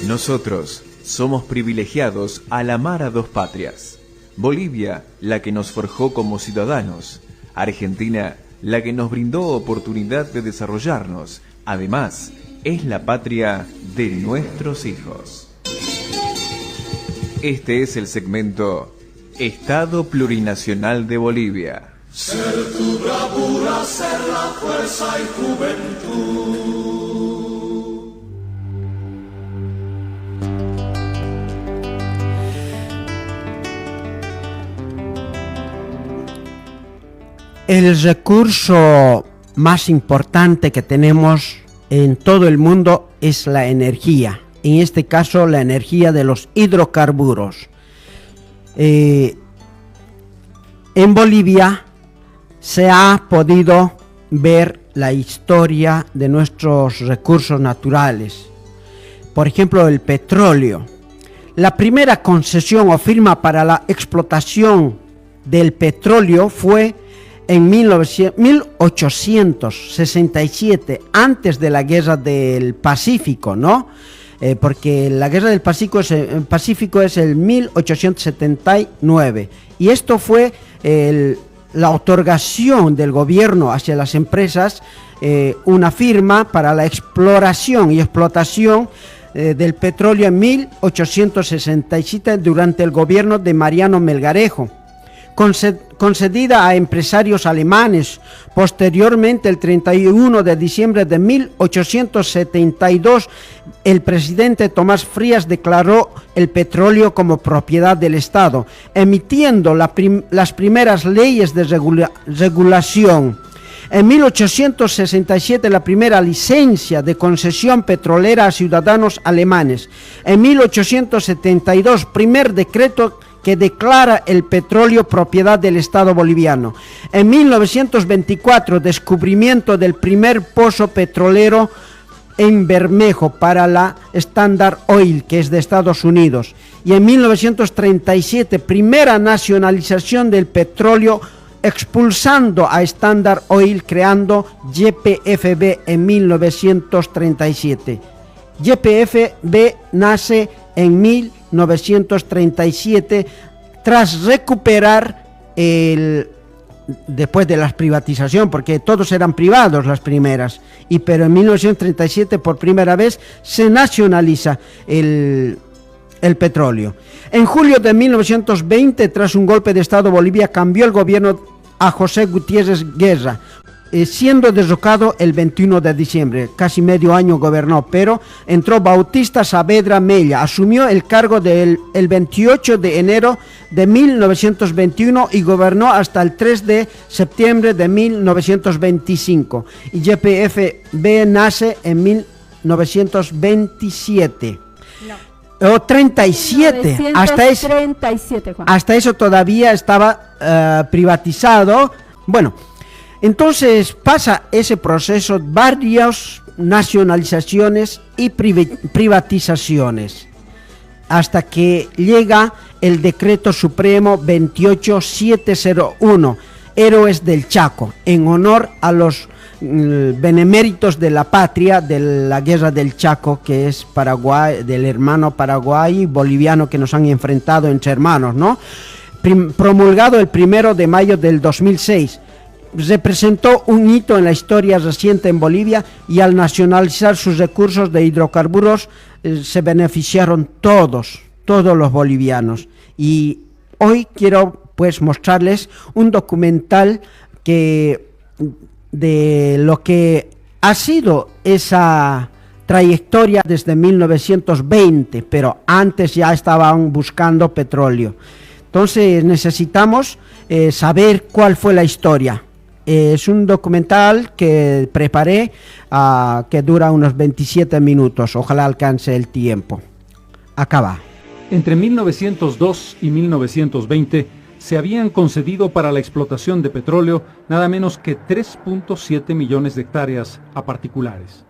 Nosotros somos privilegiados al amar a dos patrias. Bolivia, la que nos forjó como ciudadanos. Argentina, la que nos brindó oportunidad de desarrollarnos. Además, es la patria de nuestros hijos. Este es el segmento Estado Plurinacional de Bolivia. Ser tu bravura, ser la fuerza y juventud. El recurso más importante que tenemos en todo el mundo es la energía. En este caso, la energía de los hidrocarburos. En Bolivia se ha podido ver la historia de nuestros recursos naturales. Por ejemplo, el petróleo. La primera concesión o firma para la explotación del petróleo fue en 1867, antes de la Guerra del Pacífico, ¿no? Porque la Guerra del Pacífico es el 1879. Y esto fue la otorgación del gobierno hacia las empresas, una firma para la exploración y explotación del petróleo en 1867 durante el gobierno de Mariano Melgarejo, concedida a empresarios alemanes. Posteriormente, el 31 de diciembre de 1872, el presidente Tomás Frías declaró el petróleo como propiedad del Estado, emitiendo las primeras leyes de regulación. En 1867, la primera licencia de concesión petrolera a ciudadanos alemanes. En 1872, primer decreto que declara el petróleo propiedad del Estado boliviano. En 1924, descubrimiento del primer pozo petrolero en Bermejo para la Standard Oil, que es de Estados Unidos. Y en 1937, primera nacionalización del petróleo, expulsando a Standard Oil, creando YPFB en 1937. YPFB nace en 1937 tras recuperar después de la privatización, porque todos eran privados las primeras, pero en 1937 por primera vez se nacionaliza el petróleo. En julio de 1920, tras un golpe de Estado, Bolivia cambió el gobierno a José Gutiérrez Guerra, siendo derrocado el 21 de diciembre, casi medio año gobernó, pero entró Bautista Saavedra Mella, asumió el cargo el 28 de enero de 1921 y gobernó hasta el 3 de septiembre de 1925, y YPFB nace en 1927. O 37, hasta eso todavía estaba privatizado. Bueno, entonces pasa ese proceso, varias nacionalizaciones y privatizaciones, hasta que llega el decreto supremo 28701, Héroes del Chaco, en honor a los beneméritos de la patria de la Guerra del Chaco, que es Paraguay, del hermano Paraguay boliviano que nos han enfrentado entre hermanos, ¿no? Promulgado el 1 de mayo del 2006. Representó un hito en la historia reciente en Bolivia, y al nacionalizar sus recursos de hidrocarburos se beneficiaron todos los bolivianos. Y hoy quiero pues mostrarles un documental de lo que ha sido esa trayectoria desde 1920, pero antes ya estaban buscando petróleo. Entonces necesitamos saber cuál fue la historia. Es un documental que preparé, que dura unos 27 minutos. Ojalá alcance el tiempo. Acá va. Entre 1902 y 1920 se habían concedido para la explotación de petróleo nada menos que 3.7 millones de hectáreas a particulares.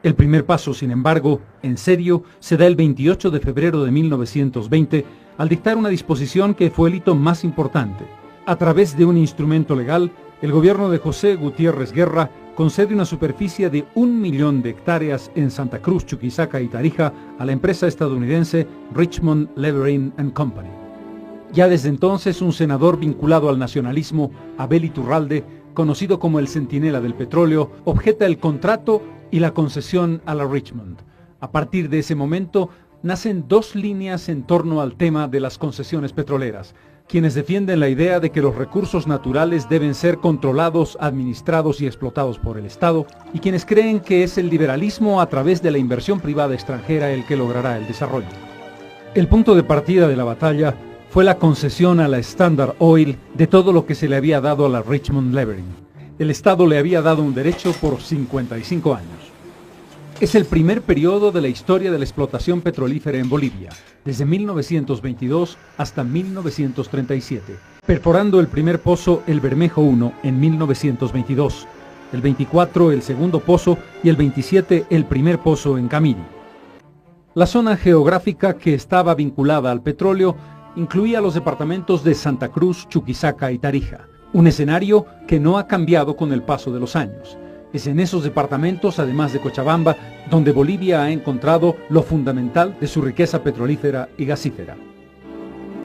El primer paso, sin embargo, en serio, se da el 28 de febrero de 1920 al dictar una disposición que fue el hito más importante. A través de un instrumento legal, el gobierno de José Gutiérrez Guerra concede una superficie de 1 millón de hectáreas en Santa Cruz, Chuquisaca y Tarija a la empresa estadounidense Richmond, Levering & Company. Ya desde entonces, un senador vinculado al nacionalismo, Abel Iturralde, conocido como el Centinela del Petróleo, objeta el contrato y la concesión a la Richmond. A partir de ese momento, nacen dos líneas en torno al tema de las concesiones petroleras: quienes defienden la idea de que los recursos naturales deben ser controlados, administrados y explotados por el Estado, y quienes creen que es el liberalismo a través de la inversión privada extranjera el que logrará el desarrollo. El punto de partida de la batalla fue la concesión a la Standard Oil de todo lo que se le había dado a la Richmond Levering. El Estado le había dado un derecho por 55 años. Es el primer periodo de la historia de la explotación petrolífera en Bolivia, desde 1922 hasta 1937, perforando el primer pozo, el Bermejo 1, en 1922, el 24 el segundo pozo y el 27 el primer pozo en Camiri. La zona geográfica que estaba vinculada al petróleo incluía los departamentos de Santa Cruz, Chuquisaca y Tarija, un escenario que no ha cambiado con el paso de los años. Es en esos departamentos, además de Cochabamba, donde Bolivia ha encontrado lo fundamental de su riqueza petrolífera y gasífera.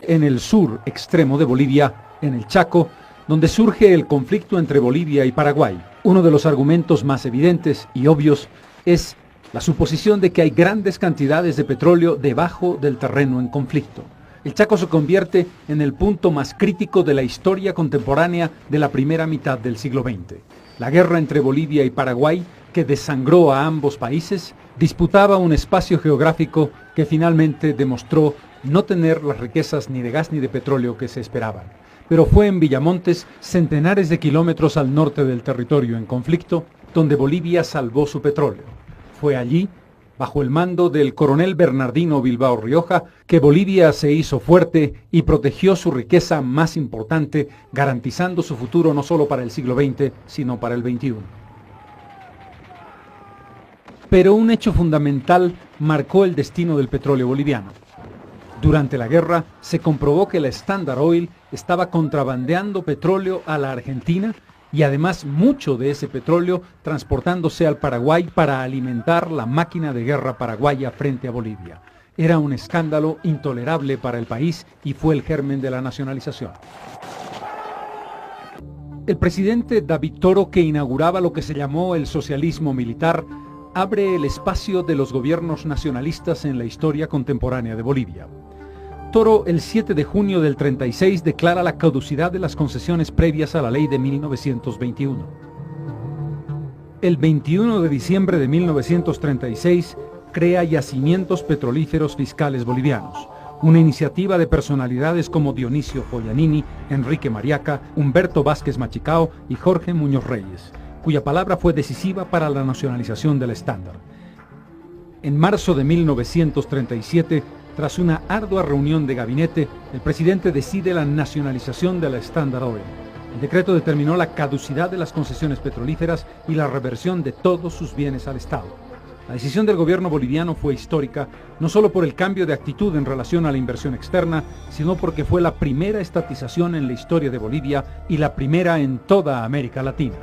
En el sur extremo de Bolivia, en el Chaco, donde surge el conflicto entre Bolivia y Paraguay. Uno de los argumentos más evidentes y obvios es la suposición de que hay grandes cantidades de petróleo debajo del terreno en conflicto. El Chaco se convierte en el punto más crítico de la historia contemporánea de la primera mitad del siglo XX. La guerra entre Bolivia y Paraguay, que desangró a ambos países, disputaba un espacio geográfico que finalmente demostró no tener las riquezas ni de gas ni de petróleo que se esperaban. Pero fue en Villamontes, centenares de kilómetros al norte del territorio en conflicto, donde Bolivia salvó su petróleo. Fue allí, bajo el mando del coronel Bernardino Bilbao Rioja, que Bolivia se hizo fuerte y protegió su riqueza más importante, garantizando su futuro no solo para el siglo XX, sino para el XXI. Pero un hecho fundamental marcó el destino del petróleo boliviano. Durante la guerra se comprobó que la Standard Oil estaba contrabandeando petróleo a la Argentina, y además mucho de ese petróleo transportándose al Paraguay para alimentar la máquina de guerra paraguaya frente a Bolivia. Era un escándalo intolerable para el país y fue el germen de la nacionalización. El presidente David Toro, que inauguraba lo que se llamó el socialismo militar, abre el espacio de los gobiernos nacionalistas en la historia contemporánea de Bolivia. Toro, el 7 de junio del 36, declara la caducidad de las concesiones previas a la ley de 1921. El 21 de diciembre de 1936, crea Yacimientos Petrolíferos Fiscales Bolivianos, una iniciativa de personalidades como Dionisio Foglianini, Enrique Mariaca, Humberto Vázquez Machicao y Jorge Muñoz Reyes, cuya palabra fue decisiva para la nacionalización del Standard. En marzo de 1937, tras una ardua reunión de gabinete, el presidente decide la nacionalización de la Standard Oil. El decreto determinó la caducidad de las concesiones petrolíferas y la reversión de todos sus bienes al Estado. La decisión del gobierno boliviano fue histórica, no solo por el cambio de actitud en relación a la inversión externa, sino porque fue la primera estatización en la historia de Bolivia y la primera en toda América Latina.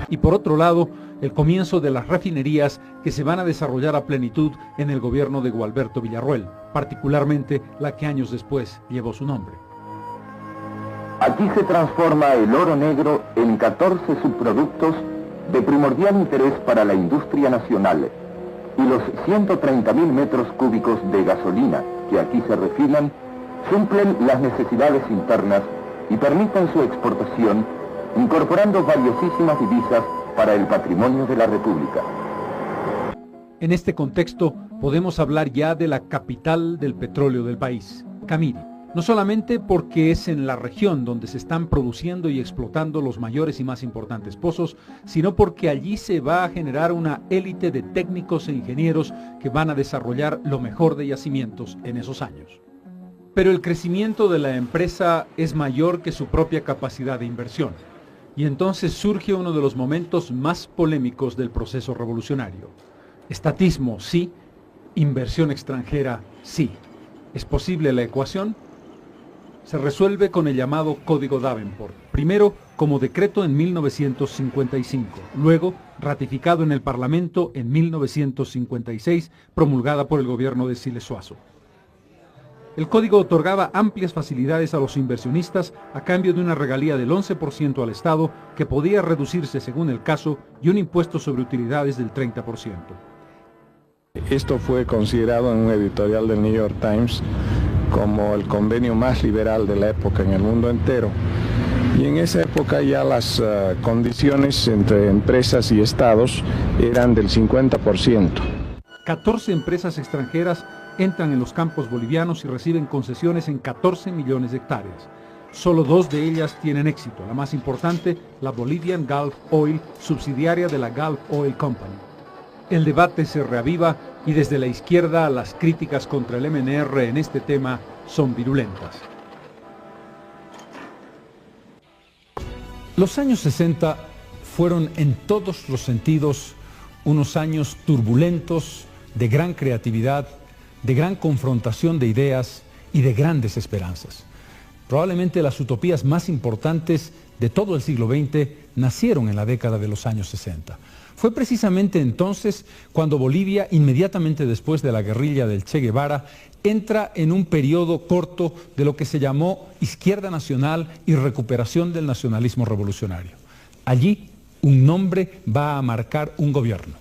Y por otro lado, el comienzo de las refinerías que se van a desarrollar a plenitud en el gobierno de Gualberto Villarroel, particularmente la que años después llevó su nombre. Aquí se transforma el oro negro en 14 subproductos de primordial interés para la industria nacional, y los 130.000 metros cúbicos de gasolina que aquí se refinan suplen las necesidades internas y permiten su exportación, incorporando valiosísimas divisas para el patrimonio de la República. En este contexto podemos hablar ya de la capital del petróleo del país, Camiri. No solamente porque es en la región donde se están produciendo y explotando los mayores y más importantes pozos, sino porque allí se va a generar una élite de técnicos e ingenieros que van a desarrollar lo mejor de yacimientos en esos años. Pero el crecimiento de la empresa es mayor que su propia capacidad de inversión. Y entonces surge uno de los momentos más polémicos del proceso revolucionario. Estatismo sí, inversión extranjera sí. ¿Es posible la ecuación? se resuelve con el llamado Código Davenport, primero como decreto en 1955, luego ratificado en el Parlamento en 1956, promulgada por el gobierno de Siles Suazo. El código otorgaba amplias facilidades a los inversionistas a cambio de una regalía del 11% al Estado, que podía reducirse según el caso, y un impuesto sobre utilidades del 30%. Esto fue considerado en un editorial del New York Times como el convenio más liberal de la época en el mundo entero. Y en esa época ya las condiciones entre empresas y estados eran del 50%. 14 empresas extranjeras entran en los campos bolivianos y reciben concesiones en 14 millones de hectáreas. Solo 2 de ellas tienen éxito, la más importante, la Bolivian Gulf Oil, subsidiaria de la Gulf Oil Company. El debate se reaviva y desde la izquierda las críticas contra el MNR en este tema son virulentas. Los años 60 fueron en todos los sentidos unos años turbulentos, de gran creatividad, de gran confrontación de ideas y de grandes esperanzas. Probablemente las utopías más importantes de todo el siglo XX nacieron en la década de los años 60. Fue precisamente entonces cuando Bolivia, inmediatamente después de la guerrilla del Che Guevara, entra en un periodo corto de lo que se llamó izquierda nacional y recuperación del nacionalismo revolucionario. Allí, un nombre va a marcar un gobierno,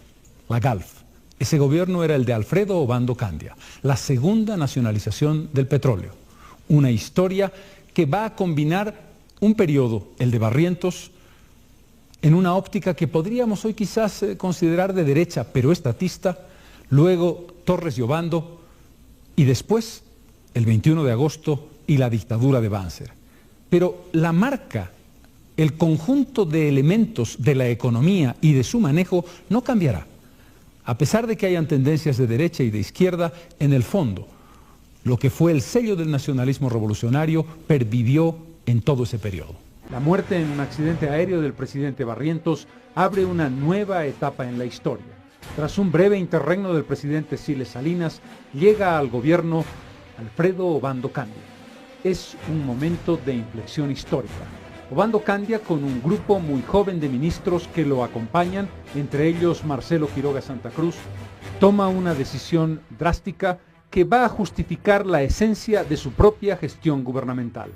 la GALF. Ese gobierno era el de Alfredo Obando Candia, la segunda nacionalización del petróleo. Una historia que va a combinar un periodo, el de Barrientos, en una óptica que podríamos hoy quizás considerar de derecha, pero estatista, luego Torres y Obando, y después el 21 de agosto y la dictadura de Banzer. Pero la marca, el conjunto de elementos de la economía y de su manejo no cambiará. A pesar de que hayan tendencias de derecha y de izquierda, en el fondo, lo que fue el sello del nacionalismo revolucionario pervivió en todo ese periodo. La muerte en un accidente aéreo del presidente Barrientos abre una nueva etapa en la historia. Tras un breve interregno del presidente Siles Salinas, llega al gobierno Alfredo Obando Candia. Es un momento de inflexión histórica. Obando Candia, con un grupo muy joven de ministros que lo acompañan, entre ellos Marcelo Quiroga Santa Cruz, toma una decisión drástica que va a justificar la esencia de su propia gestión gubernamental.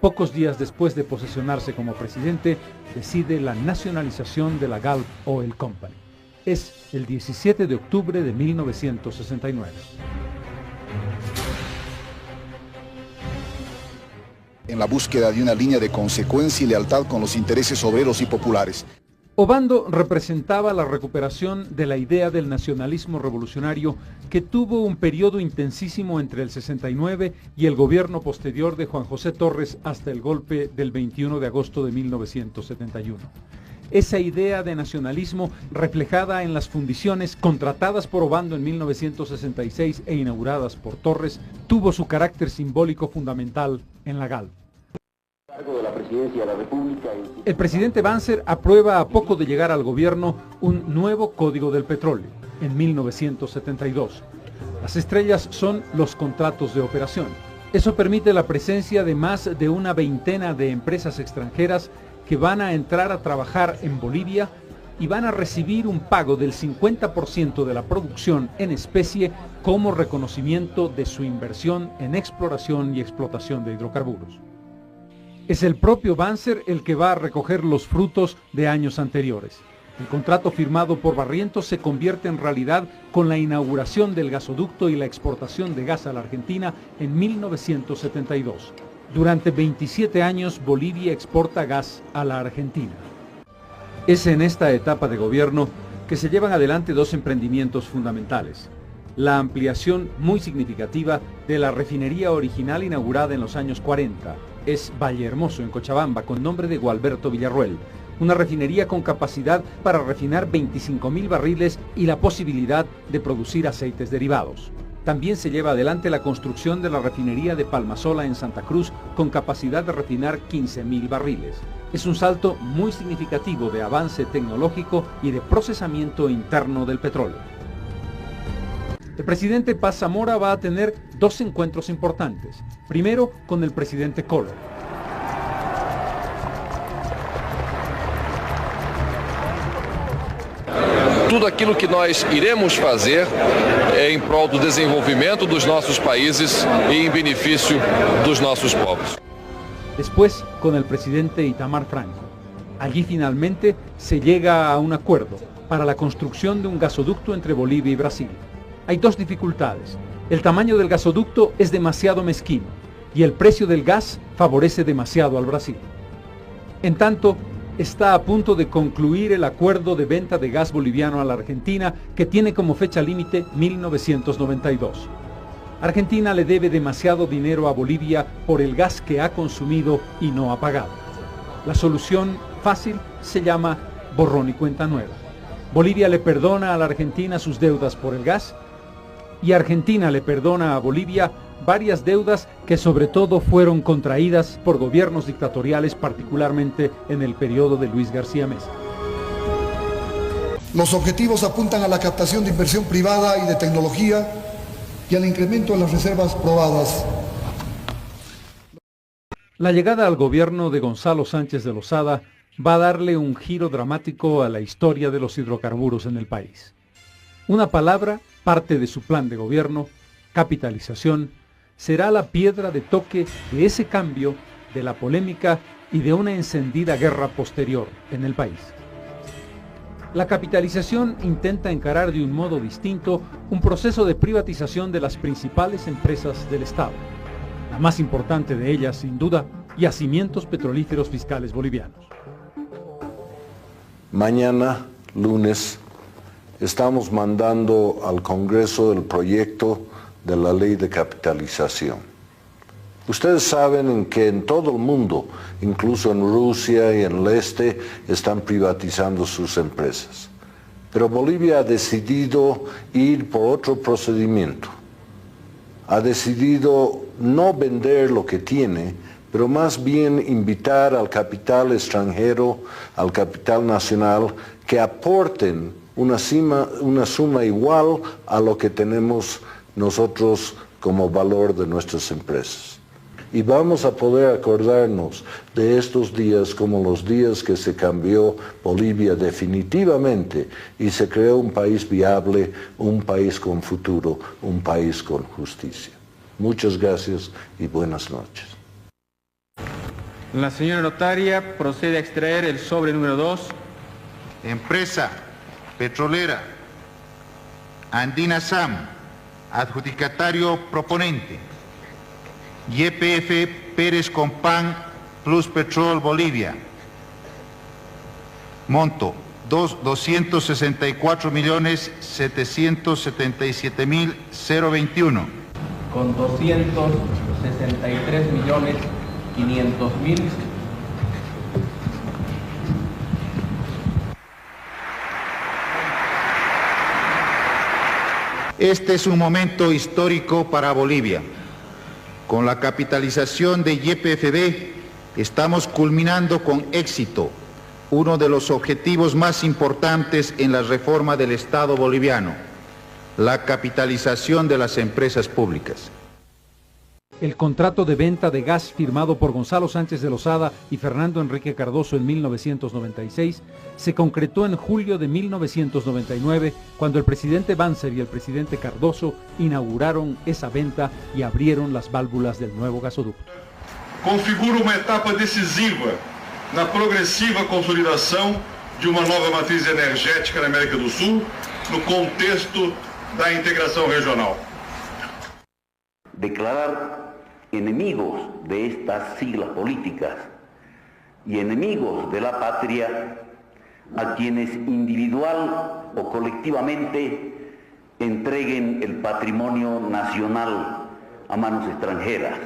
Pocos días después de posesionarse como presidente, decide la nacionalización de la Gulf Oil Company. Es el 17 de octubre de 1969. En la búsqueda de una línea de consecuencia y lealtad con los intereses obreros y populares. Obando representaba la recuperación de la idea del nacionalismo revolucionario que tuvo un periodo intensísimo entre el 69 y el gobierno posterior de Juan José Torres hasta el golpe del 21 de agosto de 1971. Esa idea de nacionalismo reflejada en las fundiciones contratadas por Obando en 1966 e inauguradas por Torres tuvo su carácter simbólico fundamental en la GALF. El presidente Banzer aprueba a poco de llegar al gobierno un nuevo Código del Petróleo en 1972. Las estrellas son los contratos de operación. Eso permite la presencia de más de una veintena de empresas extranjeras que van a entrar a trabajar en Bolivia y van a recibir un pago del 50% de la producción en especie como reconocimiento de su inversión en exploración y explotación de hidrocarburos. Es el propio Banzer el que va a recoger los frutos de años anteriores. El contrato firmado por Barrientos se convierte en realidad con la inauguración del gasoducto y la exportación de gas a la Argentina en 1972. Durante 27 años Bolivia exporta gas a la Argentina. Es en esta etapa de gobierno que se llevan adelante dos emprendimientos fundamentales. La ampliación muy significativa de la refinería original inaugurada en los años 40, es Vallehermoso, en Cochabamba, con nombre de Gualberto Villarruel. Una refinería con capacidad para refinar 25.000 barriles y la posibilidad de producir aceites derivados. También se lleva adelante la construcción de la refinería de Palmasola en Santa Cruz, con capacidad de refinar 15.000 barriles. Es un salto muy significativo de avance tecnológico y de procesamiento interno del petróleo. El presidente Paz Zamora va a tener dos encuentros importantes. Primero con el presidente Collor. Tudo aquilo que nós iremos fazer é em prol do desenvolvimento dos nossos países e em benefício dos nossos povos. Después con el presidente Itamar Franco. Allí finalmente se llega a un acuerdo para la construcción de un gasoducto entre Bolivia y Brasil. Hay dos dificultades. El tamaño del gasoducto es demasiado mezquino y el precio del gas favorece demasiado al Brasil. En tanto, está a punto de concluir el acuerdo de venta de gas boliviano a la Argentina, que tiene como fecha límite 1992. Argentina le debe demasiado dinero a Bolivia por el gas que ha consumido y no ha pagado. La solución fácil se llama borrón y cuenta nueva. Bolivia le perdona a la Argentina sus deudas por el gas y Argentina le perdona a Bolivia varias deudas que sobre todo fueron contraídas por gobiernos dictatoriales, particularmente en el periodo de Luis García Meza. Los objetivos apuntan a la captación de inversión privada y de tecnología y al incremento de las reservas probadas. La llegada al gobierno de Gonzalo Sánchez de Lozada va a darle un giro dramático a la historia de los hidrocarburos en el país. Una palabra, parte de su plan de gobierno, capitalización, será la piedra de toque de ese cambio, de la polémica y de una encendida guerra posterior en el país. La capitalización intenta encarar de un modo distinto un proceso de privatización de las principales empresas del Estado. La más importante de ellas, sin duda, Yacimientos Petrolíferos Fiscales Bolivianos. Mañana, lunes, estamos mandando al Congreso el proyecto de la ley de capitalización. Ustedes saben que en todo el mundo, incluso en Rusia y en el este, están privatizando sus empresas. Pero Bolivia ha decidido ir por otro procedimiento. Ha decidido no vender lo que tiene, pero más bien invitar al capital extranjero, al capital nacional, que aporten una suma igual a lo que tenemos nosotros como valor de nuestras empresas. Y vamos a poder acordarnos de estos días como los días que se cambió Bolivia definitivamente y se creó un país viable, un país con futuro, un país con justicia. Muchas gracias y buenas noches. La señora notaria procede a extraer el sobre número 2. Empresa petrolera Andina SAM, adjudicatario proponente, YPF Pérez Compán Plus Petrol Bolivia. Monto 264.777.021. Con 263.500.000. Este es un momento histórico para Bolivia. Con la capitalización de YPFB estamos culminando con éxito uno de los objetivos más importantes en la reforma del Estado boliviano, la capitalización de las empresas públicas. El contrato de venta de gas firmado por Gonzalo Sánchez de Lozada y Fernando Enrique Cardoso en 1996 se concretó en julio de 1999, cuando el presidente Banzer y el presidente Cardoso inauguraron esa venta y abrieron las válvulas del nuevo gasoducto. Configura uma etapa decisiva na progressiva consolidação de uma nova matriz energética na América do Sul, no contexto da integração regional. Declarar enemigos de estas siglas políticas y enemigos de la patria a quienes individual o colectivamente entreguen el patrimonio nacional a manos extranjeras.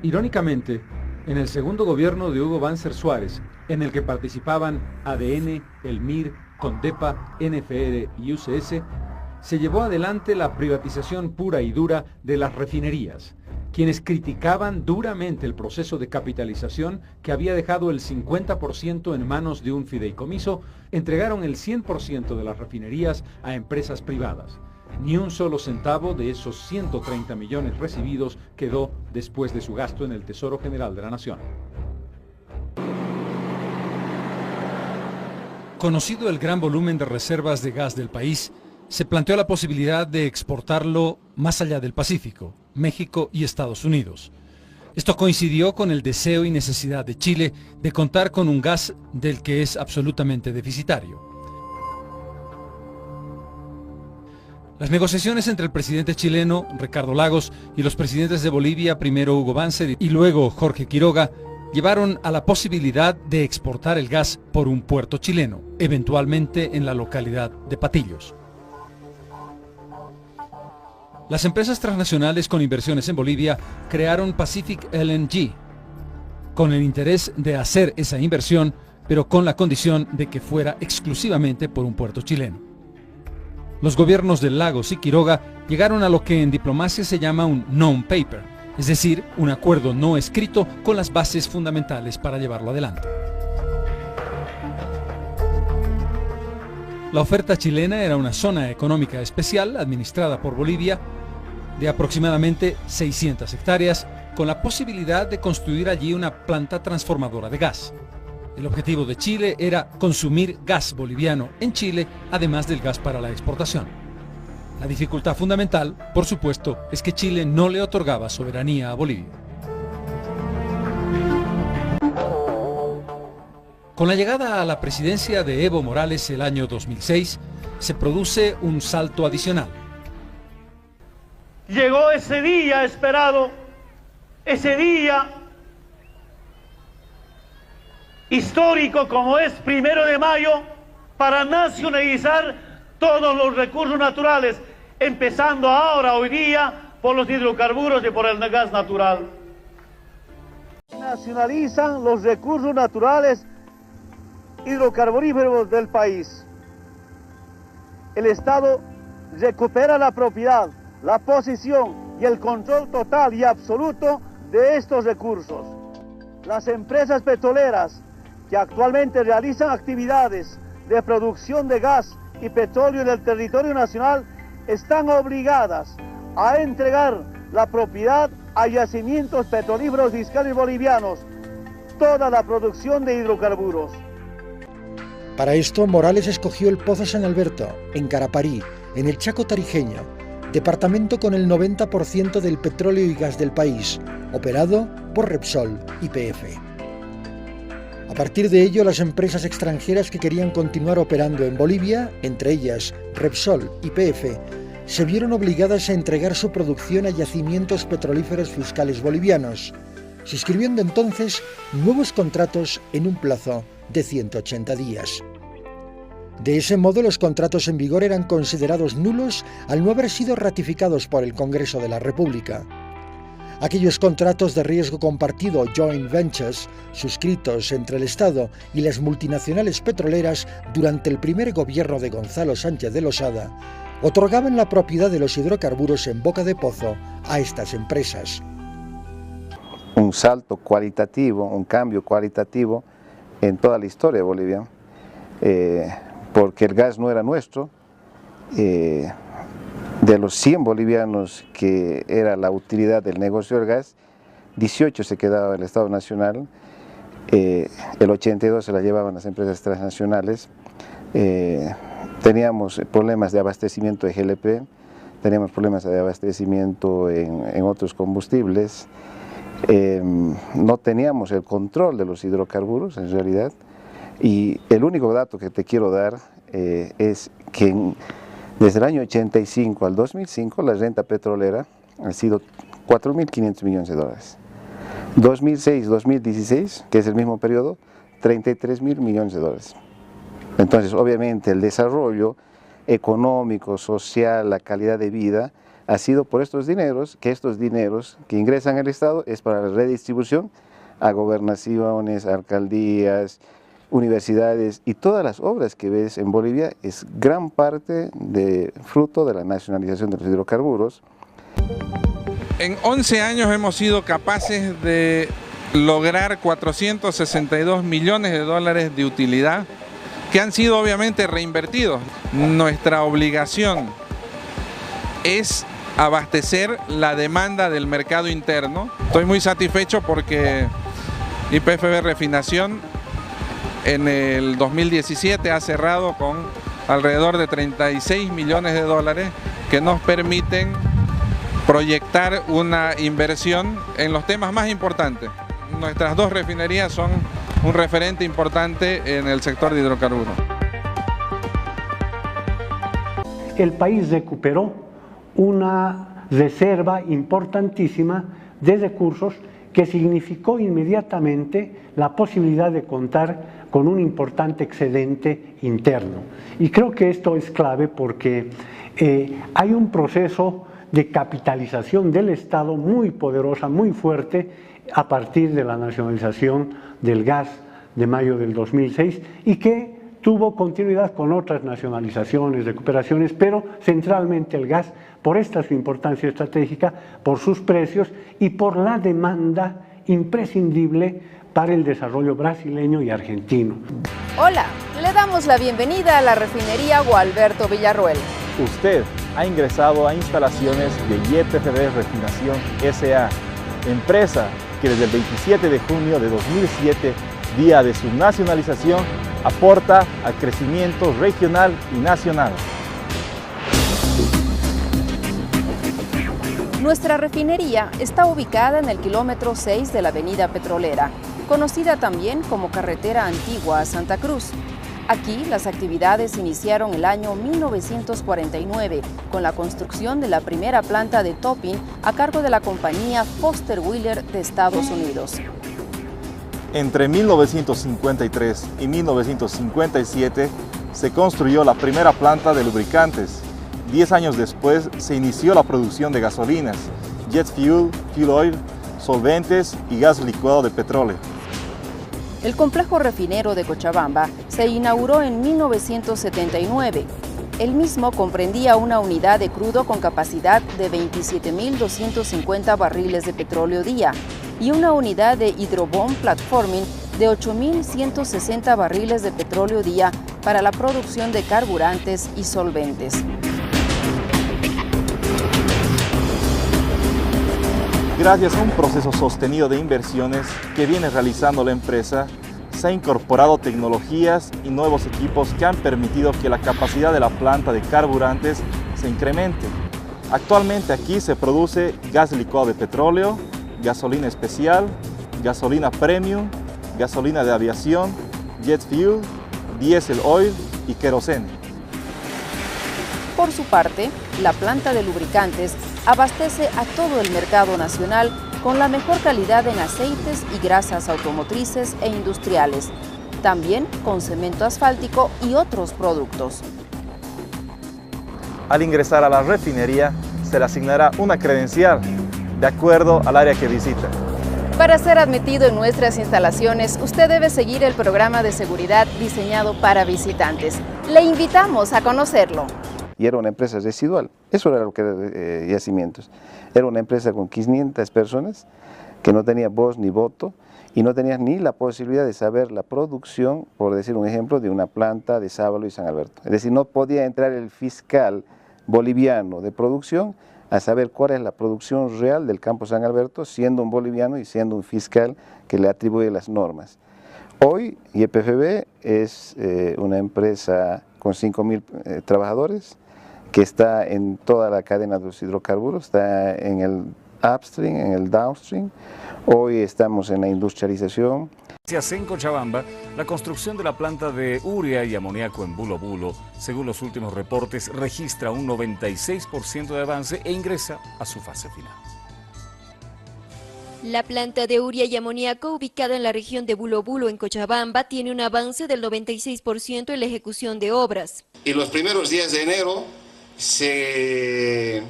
Irónicamente, en el segundo gobierno de Hugo Banzer Suárez, en el que participaban ADN, el MIR, Condepa, NFR y UCS, se llevó adelante la privatización pura y dura de las refinerías. Quienes criticaban duramente el proceso de capitalización, que había dejado el 50% en manos de un fideicomiso, entregaron el 100% de las refinerías a empresas privadas. Ni un solo centavo de esos 130 millones recibidos quedó después de su gasto en el Tesoro General de la Nación. Conocido el gran volumen de reservas de gas del país, se planteó la posibilidad de exportarlo más allá del Pacífico, México y Estados Unidos. Esto coincidió con el deseo y necesidad de Chile de contar con un gas del que es absolutamente deficitario. Las negociaciones entre el presidente chileno, Ricardo Lagos, y los presidentes de Bolivia, primero Hugo Banzer y luego Jorge Quiroga, llevaron a la posibilidad de exportar el gas por un puerto chileno, eventualmente en la localidad de Patillos. Las empresas transnacionales con inversiones en Bolivia crearon Pacific LNG, con el interés de hacer esa inversión, pero con la condición de que fuera exclusivamente por un puerto chileno. Los gobiernos de Lagos y Quiroga llegaron a lo que en diplomacia se llama un non-paper, es decir, un acuerdo no escrito con las bases fundamentales para llevarlo adelante. La oferta chilena era una zona económica especial administrada por Bolivia de aproximadamente 600 hectáreas, con la posibilidad de construir allí una planta transformadora de gas. El objetivo de Chile era consumir gas boliviano en Chile, además del gas para la exportación. La dificultad fundamental, por supuesto, es que Chile no le otorgaba soberanía a Bolivia. Con la llegada a la presidencia de Evo Morales el año 2006, se produce un salto adicional. Llegó ese día esperado, ese día histórico como es 1 de mayo, para nacionalizar todos los recursos naturales, empezando ahora, hoy día, por los hidrocarburos y por el gas natural. Nacionalizan los recursos naturales hidrocarburíferos del país. El Estado recupera la propiedad, la posesión y el control total y absoluto de estos recursos. Las empresas petroleras que actualmente realizan actividades de producción de gas y petróleo en el territorio nacional están obligadas a entregar la propiedad a yacimientos petrolíferos fiscales bolivianos, toda la producción de hidrocarburos. Para esto, Morales escogió el Pozo San Alberto, en Caraparí, en el Chaco tarijeño, departamento con el 90% del petróleo y gas del país, operado por Repsol YPF. A partir de ello, las empresas extranjeras que querían continuar operando en Bolivia, entre ellas Repsol YPF, se vieron obligadas a entregar su producción a yacimientos petrolíferos fiscales bolivianos, suscribiendo entonces nuevos contratos en un plazo de 180 días. De ese modo, los contratos en vigor eran considerados nulos al no haber sido ratificados por el Congreso de la República. Aquellos contratos de riesgo compartido, joint ventures, suscritos entre el Estado y las multinacionales petroleras durante el primer gobierno de Gonzalo Sánchez de Losada, otorgaban la propiedad de los hidrocarburos en boca de pozo a estas empresas. Un salto cualitativo, un cambio cualitativo en toda la historia de Bolivia, porque el gas no era nuestro. De los 100 bolivianos que era la utilidad del negocio del gas, 18 se quedaba el Estado Nacional, el 82 se la llevaban las empresas transnacionales. Teníamos problemas de abastecimiento de GLP, teníamos problemas de abastecimiento en otros combustibles, no teníamos el control de los hidrocarburos en realidad, y el único dato que te quiero dar es que desde el año 85 al 2005 la renta petrolera ha sido 4.500 millones de dólares. 2006-2016, que es el mismo periodo, 33.000 millones de dólares. Entonces, obviamente, el desarrollo económico, social, la calidad de vida, ha sido por estos dineros que ingresan al Estado es para la redistribución a gobernaciones, alcaldías, universidades, y todas las obras que ves en Bolivia es gran parte de fruto de la nacionalización de los hidrocarburos. En 11 años hemos sido capaces de lograr 462 millones de dólares de utilidad que han sido obviamente reinvertidos. Nuestra obligación es abastecer la demanda del mercado interno. Estoy muy satisfecho porque YPFB Refinación en el 2017 ha cerrado con alrededor de 36 millones de dólares que nos permiten proyectar una inversión en los temas más importantes. Nuestras dos refinerías son un referente importante en el sector de hidrocarburos. El país recuperó una reserva importantísima de recursos que significó inmediatamente la posibilidad de contar con un importante excedente interno. Y creo que esto es clave porque hay un proceso de capitalización del Estado muy poderosa, muy fuerte, a partir de la nacionalización del gas de mayo del 2006 y que tuvo continuidad con otras nacionalizaciones, recuperaciones, pero centralmente el gas, por esta su importancia estratégica, por sus precios y por la demanda imprescindible para el desarrollo brasileño y argentino. Hola, le damos la bienvenida a la refinería Gualberto Villarroel. Usted ha ingresado a instalaciones de YPFB Refinación S.A., empresa que desde el 27 de junio de 2007, día de su nacionalización, aporta al crecimiento regional y nacional. Nuestra refinería está ubicada en el kilómetro 6 de la Avenida Petrolera, conocida también como Carretera Antigua a Santa Cruz. Aquí las actividades iniciaron el año 1949 con la construcción de la primera planta de topping a cargo de la compañía Foster Wheeler de Estados Unidos. Entre 1953 y 1957 se construyó la primera planta de lubricantes. 10 años después se inició la producción de gasolinas, jet fuel, fuel oil, solventes y gas licuado de petróleo. El complejo refinero de Cochabamba se inauguró en 1979. El mismo comprendía una unidad de crudo con capacidad de 27.250 barriles de petróleo día y una unidad de hidrobomb platforming de 8.160 barriles de petróleo día para la producción de carburantes y solventes. Gracias a un proceso sostenido de inversiones que viene realizando la empresa, se han incorporado tecnologías y nuevos equipos que han permitido que la capacidad de la planta de carburantes se incremente. Actualmente aquí se produce gas licuado de petróleo, gasolina especial, gasolina premium, gasolina de aviación, jet fuel, diesel oil y querosene. Por su parte, la planta de lubricantes abastece a todo el mercado nacional con la mejor calidad en aceites y grasas automotrices e industriales, también con cemento asfáltico y otros productos. Al ingresar a la refinería, se le asignará una credencial de acuerdo al área que visita. Para ser admitido en nuestras instalaciones, usted debe seguir el programa de seguridad diseñado para visitantes. Le invitamos a conocerlo. Y era una empresa residual, eso era lo que era Yacimientos. Era una empresa con 500 personas que no tenía voz ni voto y no tenía ni la posibilidad de saber la producción, por decir un ejemplo, de una planta de Sábalo y San Alberto. Es decir, no podía entrar el fiscal boliviano de producción a saber cuál es la producción real del campo San Alberto, siendo un boliviano y siendo un fiscal que le atribuye las normas. Hoy YPFB es una empresa con 5.000 trabajadores, que está en toda la cadena de los hidrocarburos, está en el upstream, en el downstream. Hoy estamos en la industrialización. En Cochabamba, la construcción de la planta de urea y amoníaco en Bulo Bulo, según los últimos reportes, registra un 96% de avance e ingresa a su fase final. La planta de urea y amoníaco, ubicada en la región de Bulo Bulo, en Cochabamba, tiene un avance del 96% en la ejecución de obras. Y los primeros días de enero se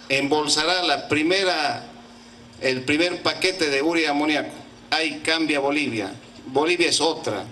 embolsará el primer paquete de urea y amoníaco. Ahí cambia Bolivia. Bolivia es otra.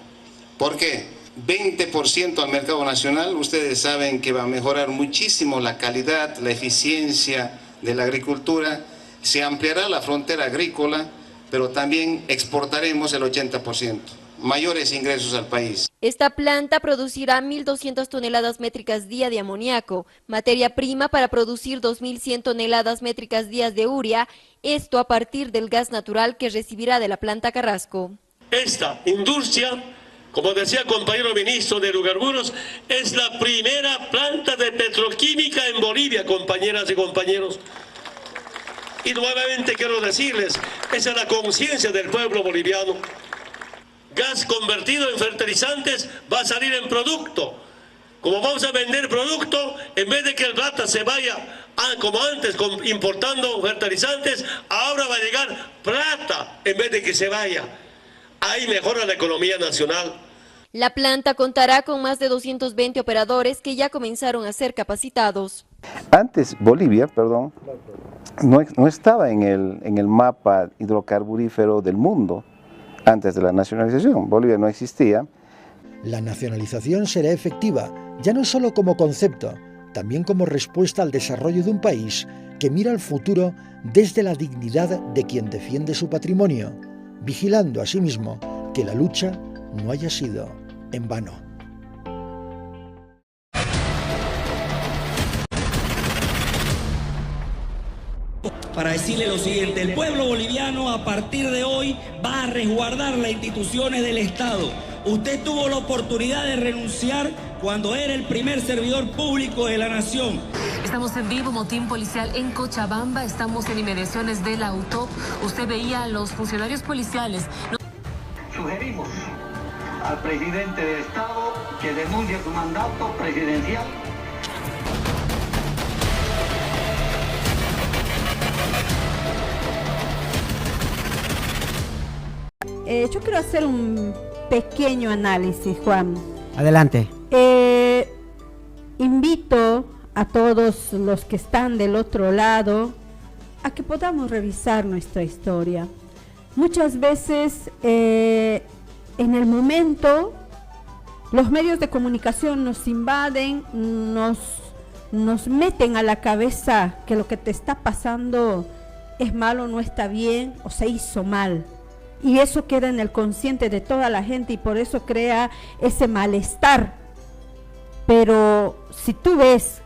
¿Por qué? 20% al mercado nacional. Ustedes saben que va a mejorar muchísimo la calidad, la eficiencia de la agricultura. Se ampliará la frontera agrícola, pero también exportaremos el 80%. mayores ingresos al país. Esta planta producirá 1.200 toneladas métricas día de amoníaco, materia prima para producir 2.100 toneladas métricas días de urea, esto a partir del gas natural que recibirá de la planta Carrasco. Esta industria, como decía el compañero ministro de Hidrocarburos, es la primera planta de petroquímica en Bolivia, compañeras y compañeros. Y nuevamente quiero decirles, esa es la conciencia del pueblo boliviano. Gas convertido en fertilizantes va a salir en producto. Como vamos a vender producto, en vez de que el plata se vaya como antes importando fertilizantes, ahora va a llegar plata en vez de que se vaya. Ahí mejora la economía nacional. La planta contará con más de 220 operadores que ya comenzaron a ser capacitados. Antes Bolivia, no estaba en el mapa hidrocarburífero del mundo. Antes de la nacionalización, Bolivia no existía. La nacionalización será efectiva, ya no solo como concepto, también como respuesta al desarrollo de un país que mira al futuro desde la dignidad de quien defiende su patrimonio, vigilando asimismo que la lucha no haya sido en vano. Para decirle lo siguiente, el pueblo boliviano a partir de hoy va a resguardar las instituciones del Estado. Usted tuvo la oportunidad de renunciar cuando era el primer servidor público de la nación. Estamos en vivo, motín policial en Cochabamba, estamos en inmediaciones del auto. Usted veía a los funcionarios policiales. Sugerimos al presidente del Estado que denuncie su mandato presidencial. Yo quiero hacer un pequeño análisis, Juan. Adelante. Invito a todos los que están del otro lado a que podamos revisar nuestra historia. Muchas veces en el momento los medios de comunicación nos invaden, nos meten a la cabeza que lo que te está pasando es malo, no está bien o se hizo mal. Y eso queda en el consciente de toda la gente y por eso crea ese malestar. Pero si tú ves,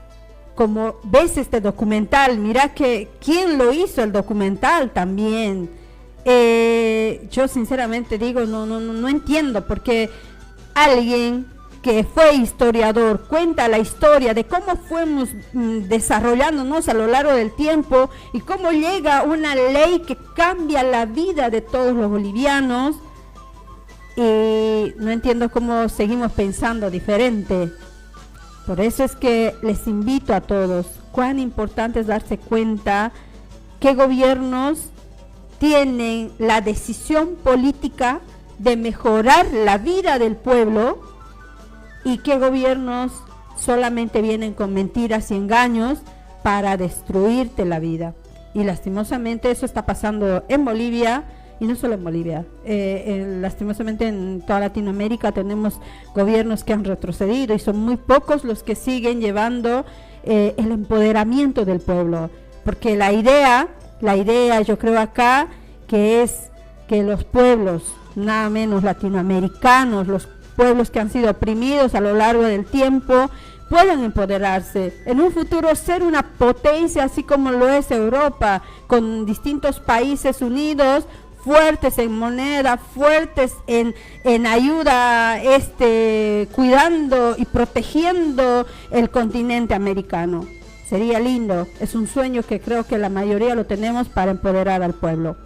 como ves este documental, mira que quién lo hizo el documental también. Yo sinceramente digo, no entiendo, porque alguien que fue historiador cuenta la historia de cómo fuimos desarrollándonos a lo largo del tiempo y cómo llega una ley que cambia la vida de todos los bolivianos, y no entiendo cómo seguimos pensando diferente. Por eso es que les invito a todos, cuán importante es darse cuenta que gobiernos tienen la decisión política de mejorar la vida del pueblo y que gobiernos solamente vienen con mentiras y engaños para destruirte la vida. Y lastimosamente eso está pasando en Bolivia, y no solo en Bolivia, lastimosamente en toda Latinoamérica tenemos gobiernos que han retrocedido y son muy pocos los que siguen llevando el empoderamiento del pueblo, porque la idea yo creo acá que es que los pueblos, nada menos latinoamericanos, los pueblos que han sido oprimidos a lo largo del tiempo, puedan empoderarse, en un futuro ser una potencia así como lo es Europa, con distintos países unidos, fuertes en moneda, fuertes en ayuda, cuidando y protegiendo el continente americano. Sería lindo, es un sueño que creo que la mayoría lo tenemos para empoderar al pueblo.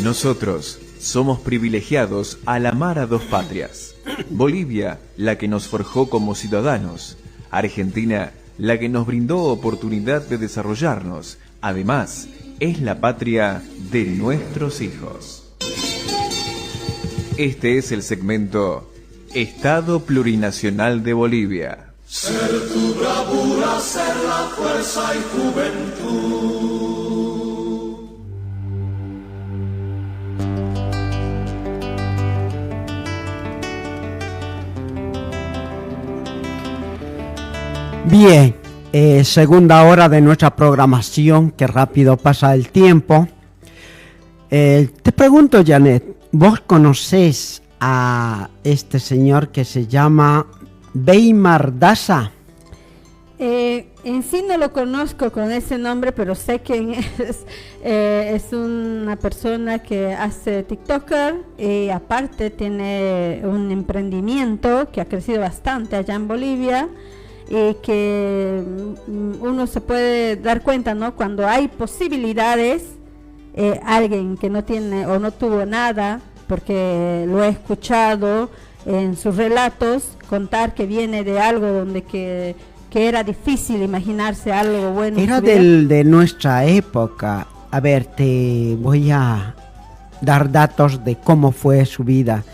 Nosotros somos privilegiados al amar a dos patrias. Bolivia, la que nos forjó como ciudadanos. Argentina, la que nos brindó oportunidad de desarrollarnos. Además, es la patria de nuestros hijos. Este es el segmento Estado Plurinacional de Bolivia. Ser tu bravura, ser la fuerza y juventud. Bien, segunda hora de nuestra programación, que rápido pasa el tiempo. Te pregunto, Janet, ¿vos conocés a este señor que se llama Weimar Daza? En sí no lo conozco con ese nombre, pero sé quién es. Es una persona que hace TikToker y aparte tiene un emprendimiento que ha crecido bastante allá en Bolivia y que uno se puede dar cuenta, ¿no? Cuando hay posibilidades, alguien que no tiene o no tuvo nada, porque lo he escuchado en sus relatos contar que viene de algo donde que era difícil imaginarse algo bueno. Era de nuestra época. A ver, te voy a dar datos de cómo fue su vida.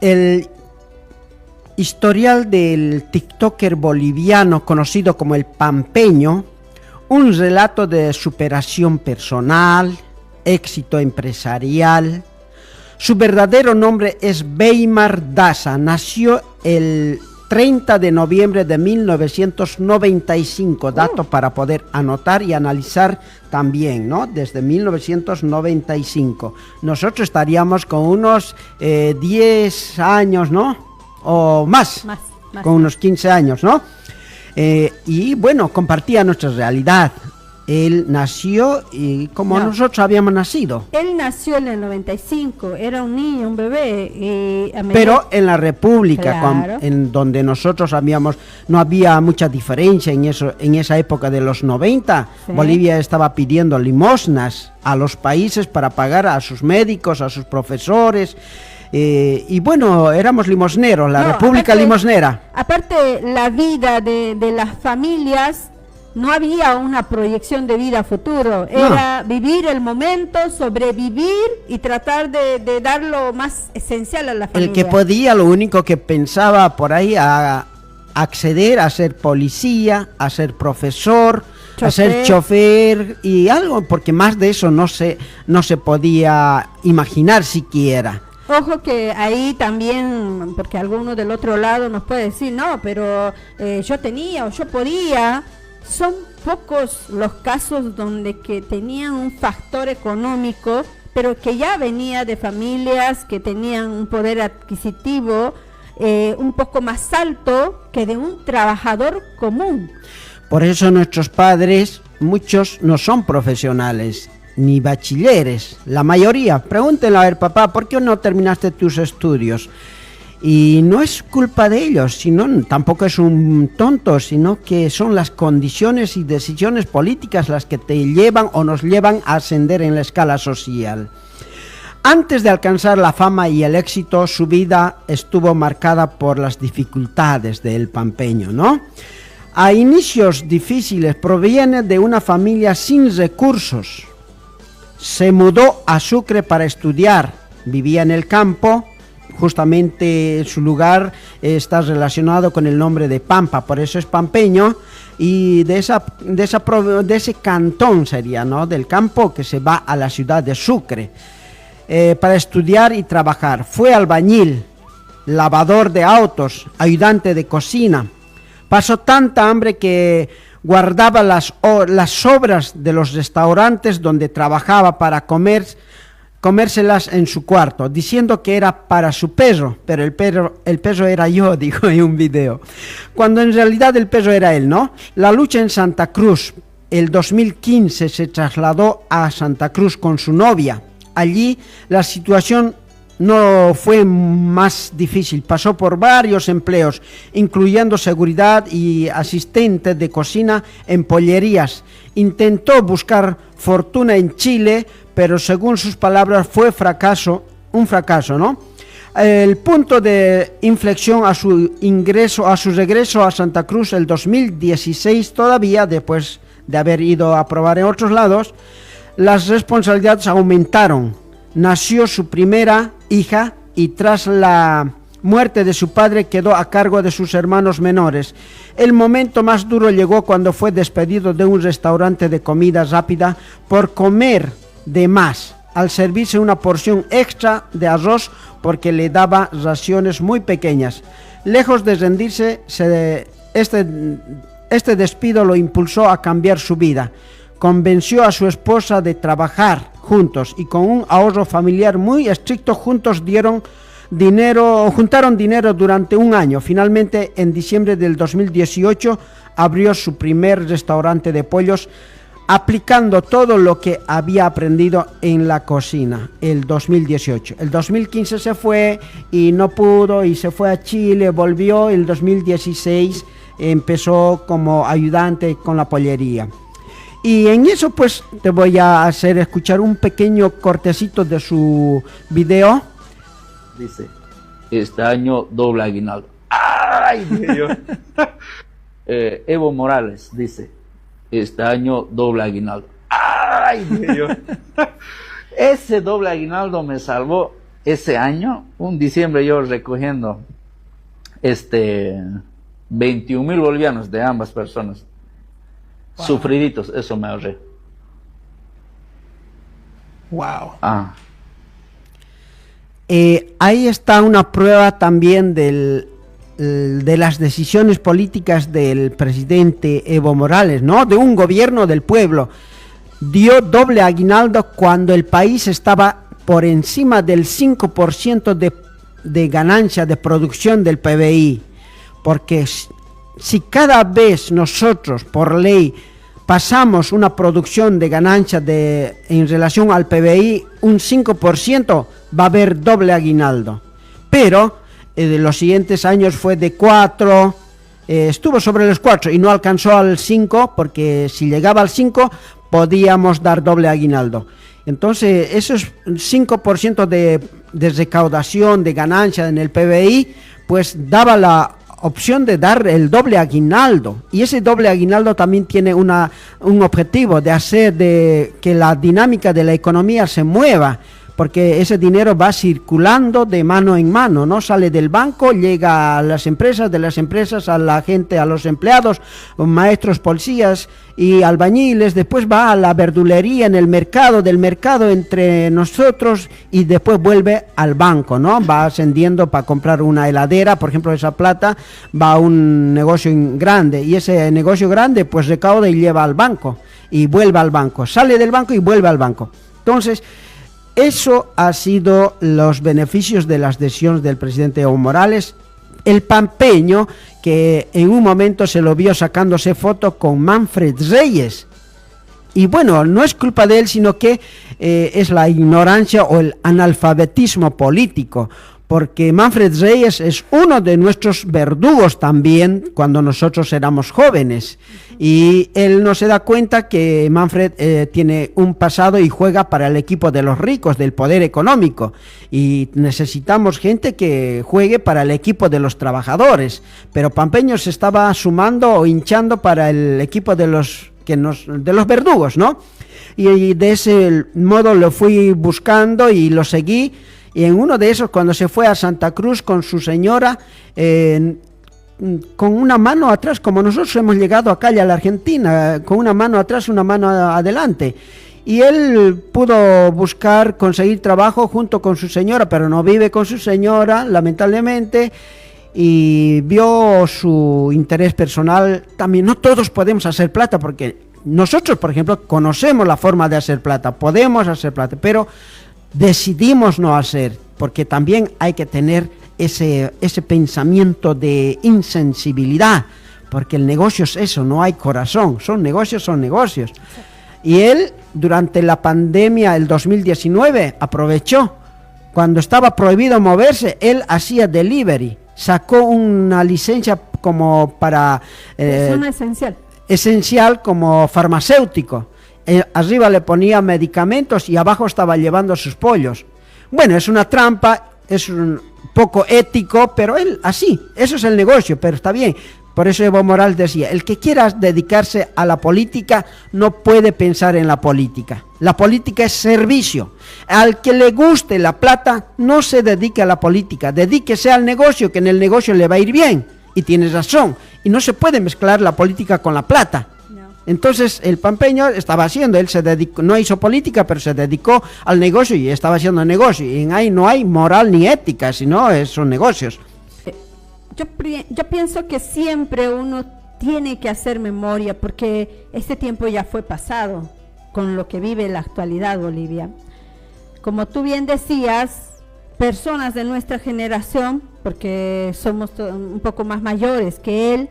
El historial del TikToker boliviano conocido como el Pampeño, un relato de superación personal, éxito empresarial. Su verdadero nombre es Weimar Daza. Nació el 30 de noviembre de 1995, dato para poder anotar y analizar también, ¿no? Desde 1995. Nosotros estaríamos con unos 10 años, ¿no? O más. Con unos 15 años, ¿no? Y bueno, compartía nuestra realidad. Él nació y como nosotros habíamos nacido. Él nació en el 95, era un niño, un bebé. Pero en la República, claro, en donde nosotros no había mucha diferencia en esa época de los 90. Sí. Bolivia estaba pidiendo limosnas a los países para pagar a sus médicos, a sus profesores. Y bueno, éramos limosneros, la República limosnera. Aparte, la vida de las familias, no había una proyección de vida a futuro, era vivir el momento, sobrevivir y tratar de dar lo más esencial a la familia. El que podía, lo único que pensaba por ahí, a acceder a ser policía, a ser profesor, a ser chofer y algo, porque más de eso no se podía imaginar siquiera. Ojo que ahí también, porque alguno del otro lado nos puede decir, no, pero yo tenía o yo podía. Son pocos los casos donde que tenían un factor económico, pero que ya venía de familias que tenían un poder adquisitivo un poco más alto que de un trabajador común. Por eso nuestros padres, muchos no son profesionales, ni bachilleres, la mayoría. Pregúntenle a ver, papá, ¿por qué no terminaste tus estudios? Y no es culpa de ellos, tampoco es un tonto, sino que son las condiciones y decisiones políticas las que te llevan o nos llevan a ascender en la escala social. Antes de alcanzar la fama y el éxito, su vida estuvo marcada por las dificultades del pampeño, ¿no? A inicios difíciles, proviene de una familia sin recursos. Se mudó a Sucre para estudiar, vivía en el campo. Justamente su lugar está relacionado con el nombre de Pampa, por eso es pampeño, y de ese cantón sería, ¿no? Del campo que se va a la ciudad de Sucre para estudiar y trabajar. Fue albañil, lavador de autos, ayudante de cocina. Pasó tanta hambre que guardaba las sobras de los restaurantes donde trabajaba para comérselas en su cuarto, diciendo que era para su perro, pero el perro era yo, dijo en un video, cuando en realidad el perro era él, ¿no? La lucha en Santa Cruz, el 2015 se trasladó a Santa Cruz con su novia. Allí la situación no fue más difícil, pasó por varios empleos, incluyendo seguridad y asistente de cocina en pollerías. Intentó buscar fortuna en Chile, pero según sus palabras fue un fracaso, ¿no? El punto de inflexión a su regreso a Santa Cruz el 2016, todavía después de haber ido a probar en otros lados, las responsabilidades aumentaron. Nació su primera hija y tras la muerte de su padre quedó a cargo de sus hermanos menores. El momento más duro llegó cuando fue despedido de un restaurante de comida rápida por comer de más, al servirse una porción extra de arroz porque le daba raciones muy pequeñas. Lejos de rendirse, este despido lo impulsó a cambiar su vida. Convenció a su esposa de trabajar juntos y con un ahorro familiar muy estricto juntaron dinero durante un año. Finalmente, en diciembre del 2018, abrió su primer restaurante de pollos, aplicando todo lo que había aprendido en la cocina, el 2018. El 2015 se fue y no pudo y se fue a Chile, volvió. El 2016 empezó como ayudante con la pollería. Y en eso pues te voy a hacer escuchar un pequeño cortecito de su video. Dice, este año doble aguinaldo. ¡Ay, Dios! Evo Morales dice, este año doble aguinaldo. ¡Ay, Dios! Ese doble aguinaldo me salvó ese año. Un diciembre yo recogiendo 21,000 bolivianos de ambas personas. Wow. Sufriditos, eso me ahorré. Wow. Ahí está una prueba también de las decisiones políticas del presidente Evo Morales, ¿no? De un gobierno del pueblo. Dio doble aguinaldo cuando el país estaba por encima del 5% de ganancia de producción del PBI. Porque si cada vez nosotros, por ley, pasamos una producción de ganancia en relación al PBI, un 5%, va a haber doble aguinaldo. Pero de los siguientes años fue de 4, estuvo sobre los 4 y no alcanzó al 5, porque si llegaba al 5 podíamos dar doble aguinaldo. Entonces, esos 5% de recaudación, de ganancia en el PBI, pues daba la opción de dar el doble aguinaldo, y ese doble aguinaldo también tiene un objetivo de hacer que la dinámica de la economía se mueva, porque ese dinero va circulando de mano en mano, no sale del banco, llega a las empresas, de las empresas a la gente, a los empleados, maestros, policías y albañiles, después va a la verdulería en el mercado, del mercado entre nosotros y después vuelve al banco, ¿no? Va ascendiendo para comprar una heladera, por ejemplo, esa plata va a un negocio grande y ese negocio grande pues recauda y lleva al banco y vuelve al banco, sale del banco y vuelve al banco. Entonces, eso ha sido los beneficios de las decisiones del presidente Evo Morales. El pampeño, que en un momento se lo vio sacándose foto con Manfred Reyes. Y bueno, no es culpa de él, sino que es la ignorancia o el analfabetismo político. Porque Manfred Reyes es uno de nuestros verdugos también cuando nosotros éramos jóvenes. Y él no se da cuenta que Manfred tiene un pasado y juega para el equipo de los ricos, del poder económico. Y necesitamos gente que juegue para el equipo de los trabajadores. Pero Pampeño se estaba sumando o hinchando para el equipo de los verdugos, ¿no? Y de ese modo lo fui buscando y lo seguí. Y en uno de esos, cuando se fue a Santa Cruz con su señora, con una mano atrás, como nosotros hemos llegado acá a la Argentina, con una mano atrás, una mano adelante. Y él pudo conseguir trabajo junto con su señora, pero no vive con su señora, lamentablemente, y vio su interés personal. También no todos podemos hacer plata, porque nosotros, por ejemplo, conocemos la forma de hacer plata, podemos hacer plata, pero decidimos no hacer, porque también hay que tener ese pensamiento de insensibilidad, porque el negocio es eso, no hay corazón, son negocios. Y él, durante la pandemia, el 2019, aprovechó, cuando estaba prohibido moverse, él hacía delivery, sacó una licencia como para... persona esencial como farmacéutico. Arriba le ponía medicamentos y abajo estaba llevando sus pollos. Bueno, es una trampa, es un poco ético, pero él así, eso es el negocio, pero está bien. Por eso Evo Morales decía, el que quiera dedicarse a la política no puede pensar en la política. La política es servicio. Al que le guste la plata, no se dedique a la política, dedíquese al negocio, que en el negocio le va a ir bien. Y tienes razón, y no se puede mezclar la política con la plata. Entonces el pampeño estaba haciendo, él se dedicó, no hizo política, pero se dedicó al negocio y estaba haciendo negocio. Y en ahí no hay moral ni ética, sino son negocios. Yo pienso que siempre uno tiene que hacer memoria, porque este tiempo ya fue pasado con lo que vive la actualidad Bolivia. Como tú bien decías, personas de nuestra generación, porque somos un poco más mayores que él,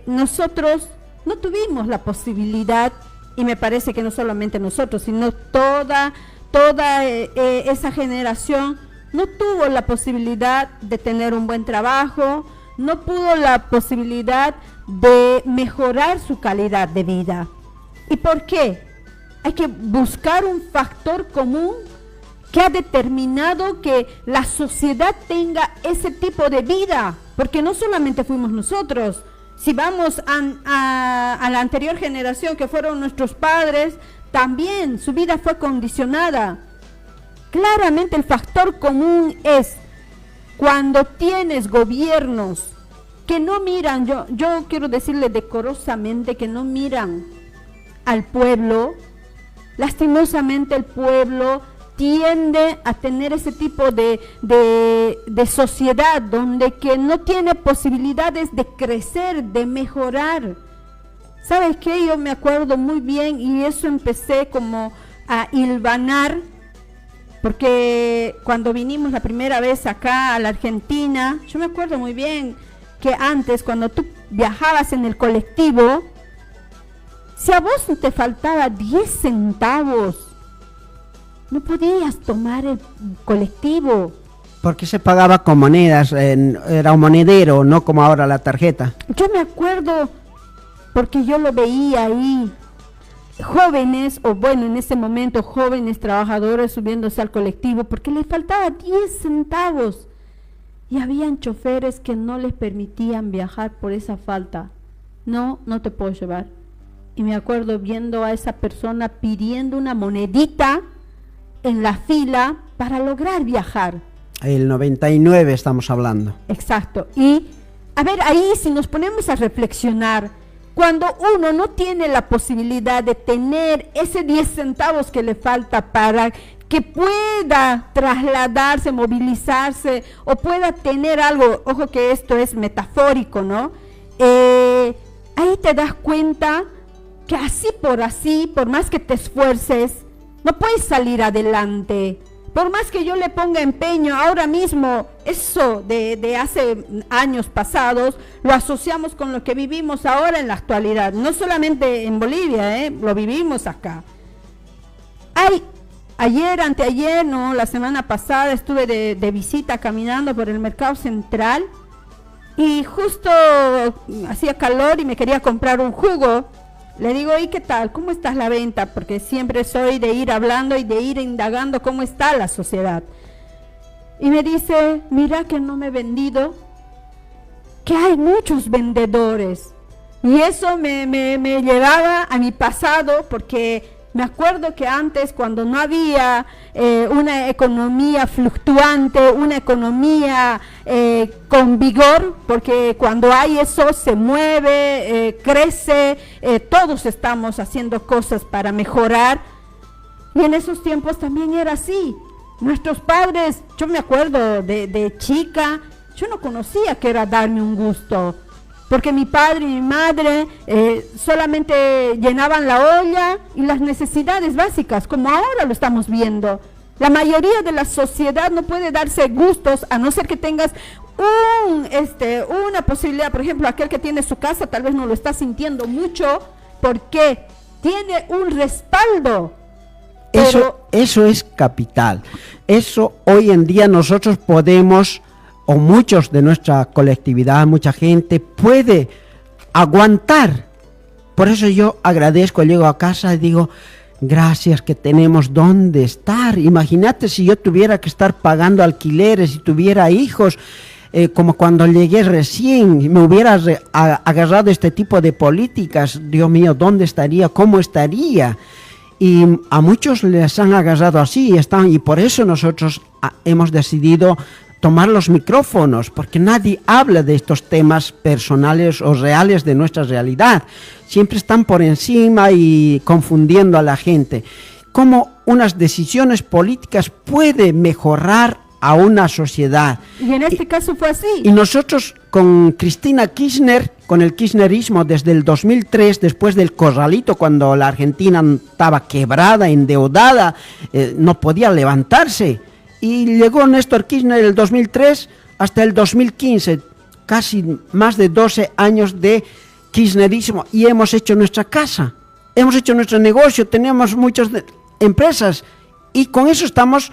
nosotros no tuvimos la posibilidad, y me parece que no solamente nosotros, sino toda esa generación no tuvo la posibilidad de tener un buen trabajo, no pudo la posibilidad de mejorar su calidad de vida. ¿Y por qué? Hay que buscar un factor común que ha determinado que la sociedad tenga ese tipo de vida, porque no solamente fuimos nosotros. Si vamos a la anterior generación, que fueron nuestros padres, también su vida fue condicionada. Claramente el factor común es cuando tienes gobiernos que no miran, yo quiero decirle decorosamente, que no miran al pueblo. Lastimosamente el pueblo tiende a tener ese tipo de sociedad donde que no tiene posibilidades de crecer, de mejorar. ¿Sabes qué? Yo me acuerdo muy bien, y eso empecé como a hilvanar, porque cuando vinimos la primera vez acá a la Argentina, yo me acuerdo muy bien que antes, cuando tú viajabas en el colectivo, si a vos te faltaba 10 centavos, no podías tomar el colectivo. Porque se pagaba con monedas, era un monedero, no como ahora la tarjeta. Yo me acuerdo, porque yo lo veía ahí, jóvenes, o bueno, en ese momento jóvenes trabajadores subiéndose al colectivo porque les faltaba 10 centavos. Y habían choferes que no les permitían viajar por esa falta. No te puedo llevar. Y me acuerdo viendo a esa persona pidiendo una monedita en la fila para lograr viajar. El 99 estamos hablando. Exacto. Y a ver, ahí si nos ponemos a reflexionar, cuando uno no tiene la posibilidad de tener ese 10 centavos que le falta para que pueda trasladarse, movilizarse, o pueda tener algo, ojo que esto es metafórico, ¿no? Ahí te das cuenta que así, por más que te esfuerces, no puedes salir adelante. Por más que yo le ponga empeño, ahora mismo, eso de hace años pasados, lo asociamos con lo que vivimos ahora en la actualidad. No solamente en Bolivia, lo vivimos acá. Anteayer, no, la semana pasada estuve de visita caminando por el mercado central y justo hacía calor y me quería comprar un jugo. Le digo, ¿y qué tal? ¿Cómo está la venta? Porque siempre soy de ir hablando y de ir indagando cómo está la sociedad. Y me dice, mira que no me he vendido, que hay muchos vendedores. Y eso me llevaba a mi pasado, porque me acuerdo que antes, cuando no había una economía fluctuante, una economía con vigor, porque cuando hay eso se mueve, crece, todos estamos haciendo cosas para mejorar, y en esos tiempos también era así. Nuestros padres, yo me acuerdo de chica, yo no conocía qué era darme un gusto, porque mi padre y mi madre solamente llenaban la olla y las necesidades básicas, como ahora lo estamos viendo. La mayoría de la sociedad no puede darse gustos, a no ser que tengas una posibilidad. Por ejemplo, aquel que tiene su casa tal vez no lo está sintiendo mucho, porque tiene un respaldo. Eso es capital. Eso hoy en día nosotros podemos, o muchos de nuestra colectividad, mucha gente puede aguantar. Por eso yo agradezco, llego a casa y digo, gracias que tenemos dónde estar. Imagínate si yo tuviera que estar pagando alquileres y tuviera hijos, como cuando llegué recién, me hubiera agarrado este tipo de políticas. Dios mío, ¿dónde estaría? ¿Cómo estaría? Y a muchos les han agarrado así y por eso nosotros hemos decidido tomar los micrófonos, porque nadie habla de estos temas personales o reales de nuestra realidad. Siempre están por encima y confundiendo a la gente. ¿Cómo unas decisiones políticas puede mejorar a una sociedad. Y en este caso fue así. Y nosotros con Cristina Kirchner, con el kirchnerismo desde el 2003, después del corralito, cuando la Argentina estaba quebrada, endeudada, no podía levantarse. Y llegó Néstor Kirchner el 2003 hasta el 2015, casi más de 12 años de kirchnerismo, y hemos hecho nuestra casa, hemos hecho nuestro negocio, tenemos muchas empresas, y con eso estamos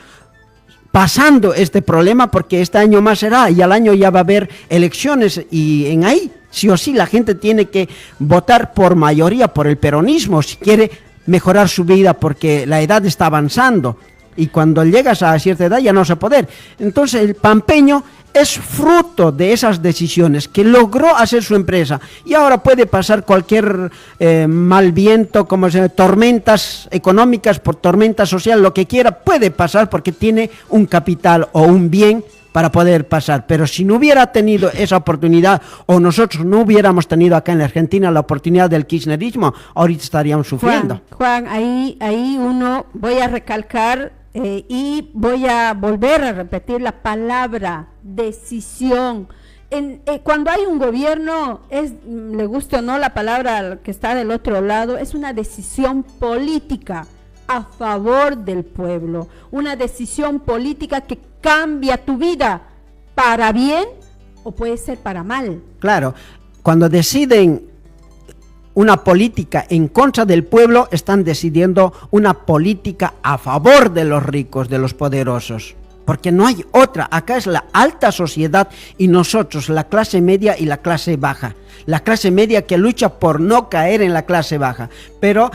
pasando este problema, porque este año más será, y al año ya va a haber elecciones, y en ahí sí o sí la gente tiene que votar por mayoría por el peronismo si quiere mejorar su vida, porque la edad está avanzando y cuando llegas a cierta edad ya no vas a poder. Entonces el pampeño es fruto de esas decisiones que logró hacer su empresa, y ahora puede pasar cualquier mal viento, como tormentas económicas, por tormenta social, lo que quiera, puede pasar porque tiene un capital o un bien para poder pasar. Pero si no hubiera tenido esa oportunidad, o nosotros no hubiéramos tenido acá en la Argentina la oportunidad del kirchnerismo, ahorita estaríamos sufriendo. Juan, ahí uno, voy a recalcar y voy a volver a repetir la palabra decisión. Cuando hay un gobierno, le guste o no la palabra que está del otro lado, es una decisión política a favor del pueblo, una decisión política que cambia tu vida para bien o puede ser para mal. Claro, cuando deciden una política en contra del pueblo, están decidiendo una política a favor de los ricos, de los poderosos, porque no hay otra. Acá es la alta sociedad y nosotros, la clase media y la clase baja. La clase media que lucha por no caer en la clase baja, pero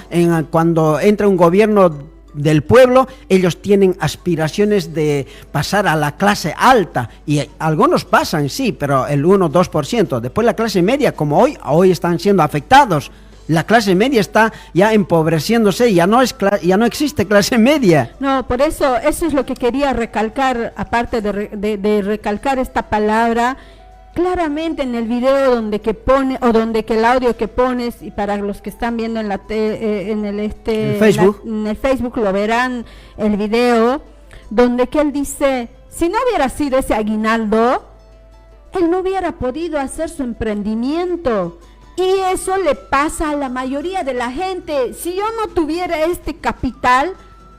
cuando entra un gobierno del pueblo, ellos tienen aspiraciones de pasar a la clase alta, y algunos pasan, sí, pero el 1-2%. Después la clase media, como hoy están siendo afectados. La clase media está ya empobreciéndose, ya no existe clase media. No, por eso es lo que quería recalcar, aparte de recalcar esta palabra. Claramente en el video donde el audio que pones, y para los que están viendo en el Facebook lo verán, el video donde que él dice, si no hubiera sido ese aguinaldo, él no hubiera podido hacer su emprendimiento, y eso le pasa a la mayoría de la gente. Si yo no tuviera este capital,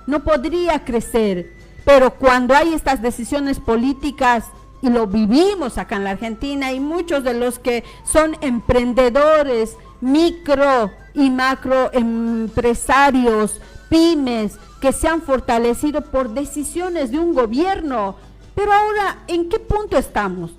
no podría crecer. Pero cuando hay estas decisiones políticas, y lo vivimos acá en la Argentina, y muchos de los que son emprendedores, micro y macro empresarios, pymes, que se han fortalecido por decisiones de un gobierno. Pero ahora, ¿en qué punto estamos?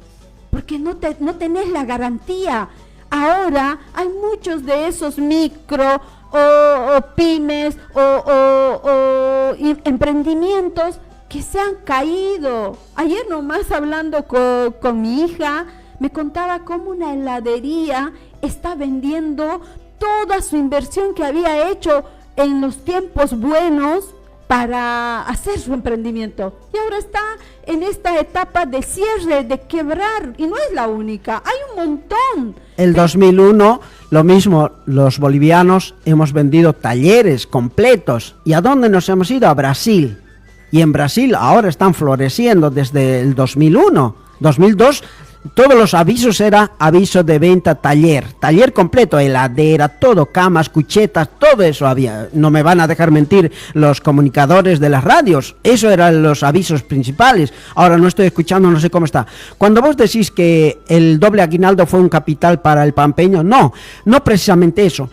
Porque no tenés la garantía. Ahora hay muchos de esos micro o pymes o emprendimientos que se han caído. Ayer nomás hablando con mi hija, me contaba cómo una heladería está vendiendo toda su inversión que había hecho en los tiempos buenos para hacer su emprendimiento, y ahora está en esta etapa de cierre, de quebrar, y no es la única, hay un montón. El 2001, lo mismo, los bolivianos hemos vendido talleres completos. ¿Y a dónde nos hemos ido? A Brasil. Y en Brasil ahora están floreciendo desde el 2001. 2002, todos los avisos era aviso de venta taller completo, heladera, todo, camas, cuchetas, todo eso había. No me van a dejar mentir los comunicadores de las radios, eso eran los avisos principales. Ahora no estoy escuchando, no sé cómo está. Cuando vos decís que el doble aguinaldo fue un capital para el pampeño, no precisamente eso.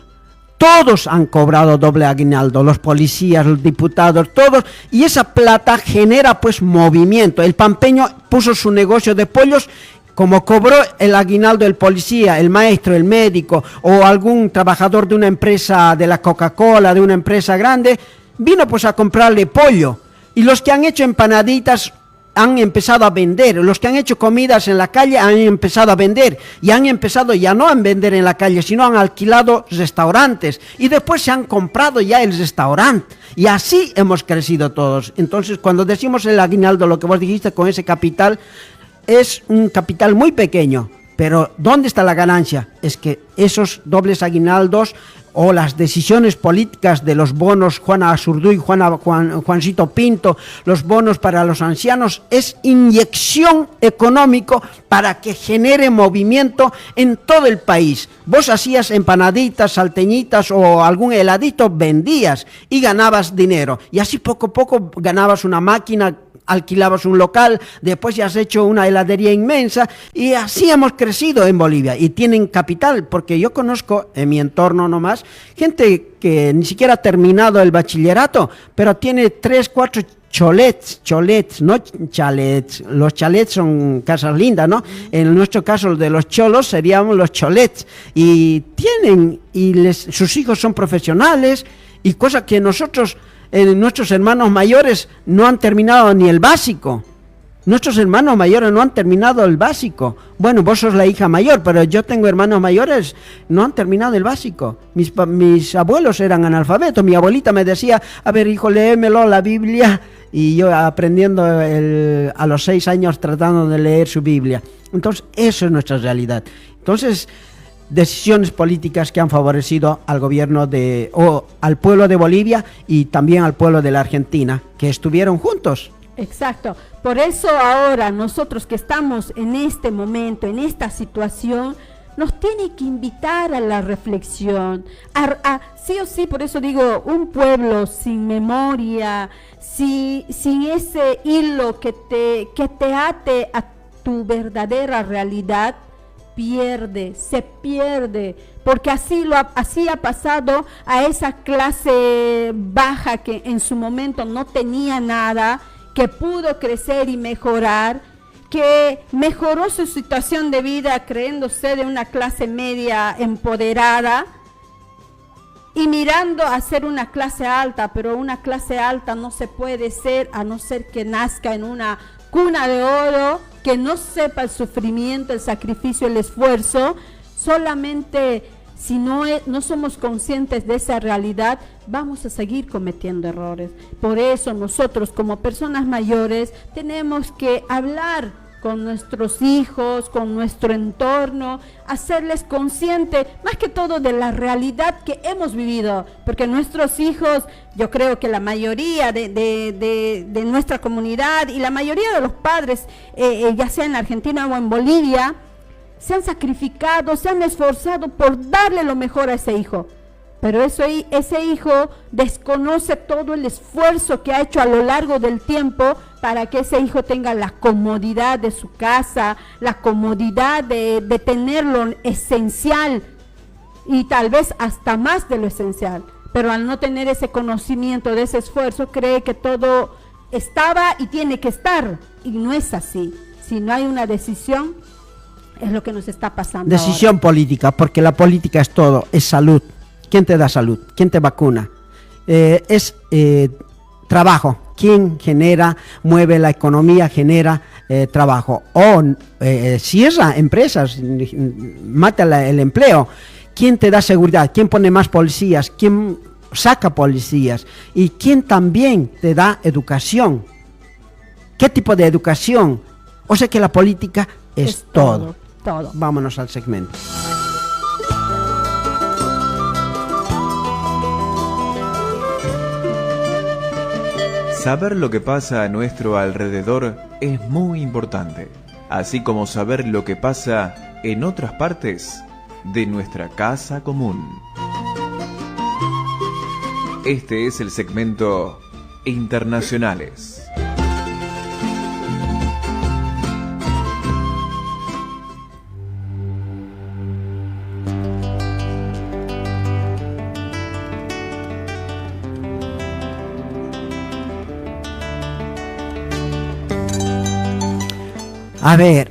Todos han cobrado doble aguinaldo, los policías, los diputados, todos, y esa plata genera pues movimiento. El pampeño puso su negocio de pollos, como cobró el aguinaldo el policía, el maestro, el médico o algún trabajador de una empresa de la Coca-Cola, de una empresa grande, vino pues a comprarle pollo. Y los que han hecho empanaditas han empezado a vender, los que han hecho comidas en la calle han empezado a vender, y han empezado ya no a vender en la calle, sino han alquilado restaurantes, y después se han comprado ya el restaurante, y así hemos crecido todos. Entonces, cuando decimos el aguinaldo, lo que vos dijiste con ese capital, es un capital muy pequeño, pero ¿dónde está la ganancia? Es que esos dobles aguinaldos o las decisiones políticas de los bonos Juana Azurduy, Juancito Pinto, los bonos para los ancianos, es inyección económico para que genere movimiento en todo el país. Vos hacías empanaditas, salteñitas o algún heladito, vendías y ganabas dinero. Y así poco a poco ganabas una máquina, alquilabas un local, después ya has hecho una heladería inmensa y así hemos crecido en Bolivia y tienen capital, porque yo conozco en mi entorno nomás gente que ni siquiera ha terminado el bachillerato, pero tiene 3, 4 cholets, no chalets, los chalets son casas lindas, ¿no? En nuestro caso de los cholos seríamos los cholets y tienen, y sus hijos son profesionales y cosa que nosotros, nuestros hermanos mayores no han terminado ni el básico. Nuestros hermanos mayores no han terminado el básico. Bueno, vos sos la hija mayor, pero yo tengo hermanos mayores, no han terminado el básico. Mis abuelos eran analfabetos. Mi abuelita me decía, a ver, hijo, léemelo la Biblia. Y yo aprendiendo a los 6 años tratando de leer su Biblia. Entonces, eso es nuestra realidad. Entonces, decisiones políticas que han favorecido al gobierno al pueblo de Bolivia y también al pueblo de la Argentina, que estuvieron juntos. Exacto. Por eso ahora nosotros que estamos en este momento, en esta situación, nos tiene que invitar a la reflexión, sí o sí, por eso digo, un pueblo sin memoria, sin ese hilo que te ate a tu verdadera realidad, se pierde, porque así ha pasado a esa clase baja que en su momento no tenía nada, que pudo crecer y mejorar, que mejoró su situación de vida creyéndose de una clase media empoderada y mirando a ser una clase alta, pero una clase alta no se puede ser a no ser que nazca en una cuna de oro, que no sepa el sufrimiento, el sacrificio, el esfuerzo. Solamente si no somos conscientes de esa realidad, vamos a seguir cometiendo errores. Por eso nosotros como personas mayores tenemos que hablar con nuestros hijos, con nuestro entorno, hacerles consciente, más que todo de la realidad que hemos vivido, porque nuestros hijos, yo creo que la mayoría de nuestra comunidad y la mayoría de los padres, ya sea en Argentina o en Bolivia, se han sacrificado, se han esforzado por darle lo mejor a ese hijo. Pero ese hijo desconoce todo el esfuerzo que ha hecho a lo largo del tiempo para que ese hijo tenga la comodidad de su casa, la comodidad de tener lo esencial y tal vez hasta más de lo esencial. Pero al no tener ese conocimiento de ese esfuerzo, cree que todo estaba y tiene que estar. Y no es así. Si no hay una decisión, es lo que nos está pasando. Decisión ahora. Política, porque la política es todo, es salud. ¿Quién te da salud? ¿Quién te vacuna? Es trabajo. ¿Quién mueve la economía, genera trabajo? O cierra empresas, mata el empleo. ¿Quién te da seguridad? ¿Quién pone más policías? ¿Quién saca policías? ¿Y quién también te da educación? ¿Qué tipo de educación? O sea que la política es todo. Vámonos al segmento. Saber lo que pasa a nuestro alrededor es muy importante, así como saber lo que pasa en otras partes de nuestra casa común. Este es el segmento Internacionales. A ver,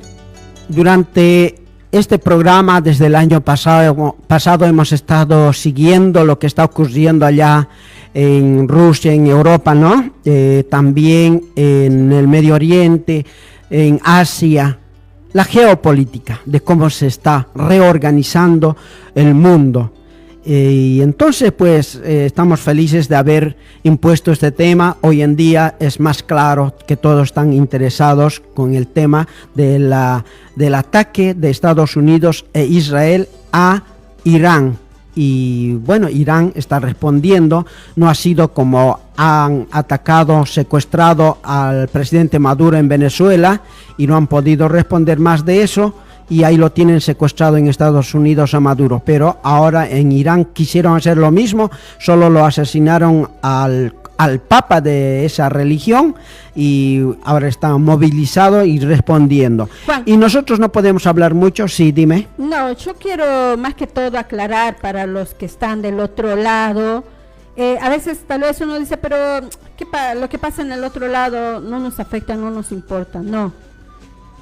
durante este programa, desde el año pasado hemos estado siguiendo lo que está ocurriendo allá en Rusia, en Europa, ¿no? También en el Medio Oriente, en Asia, la geopolítica, de cómo se está reorganizando el mundo. Y entonces pues estamos felices de haber impuesto este tema. Hoy en día es más claro que todos están interesados con el tema del ataque de Estados Unidos e Israel a Irán y bueno, Irán está respondiendo. No ha sido como han atacado, secuestrado al presidente Maduro en Venezuela y no han podido responder más de eso, y ahí lo tienen secuestrado en Estados Unidos a Maduro. Pero ahora en Irán quisieron hacer lo mismo, solo lo asesinaron al papa de esa religión y ahora están movilizados y respondiendo. Juan, y nosotros no podemos hablar mucho. Sí, dime. No, yo quiero más que todo aclarar para los que están del otro lado. A veces tal vez uno dice, pero lo que pasa en el otro lado no nos afecta, no nos importa. No,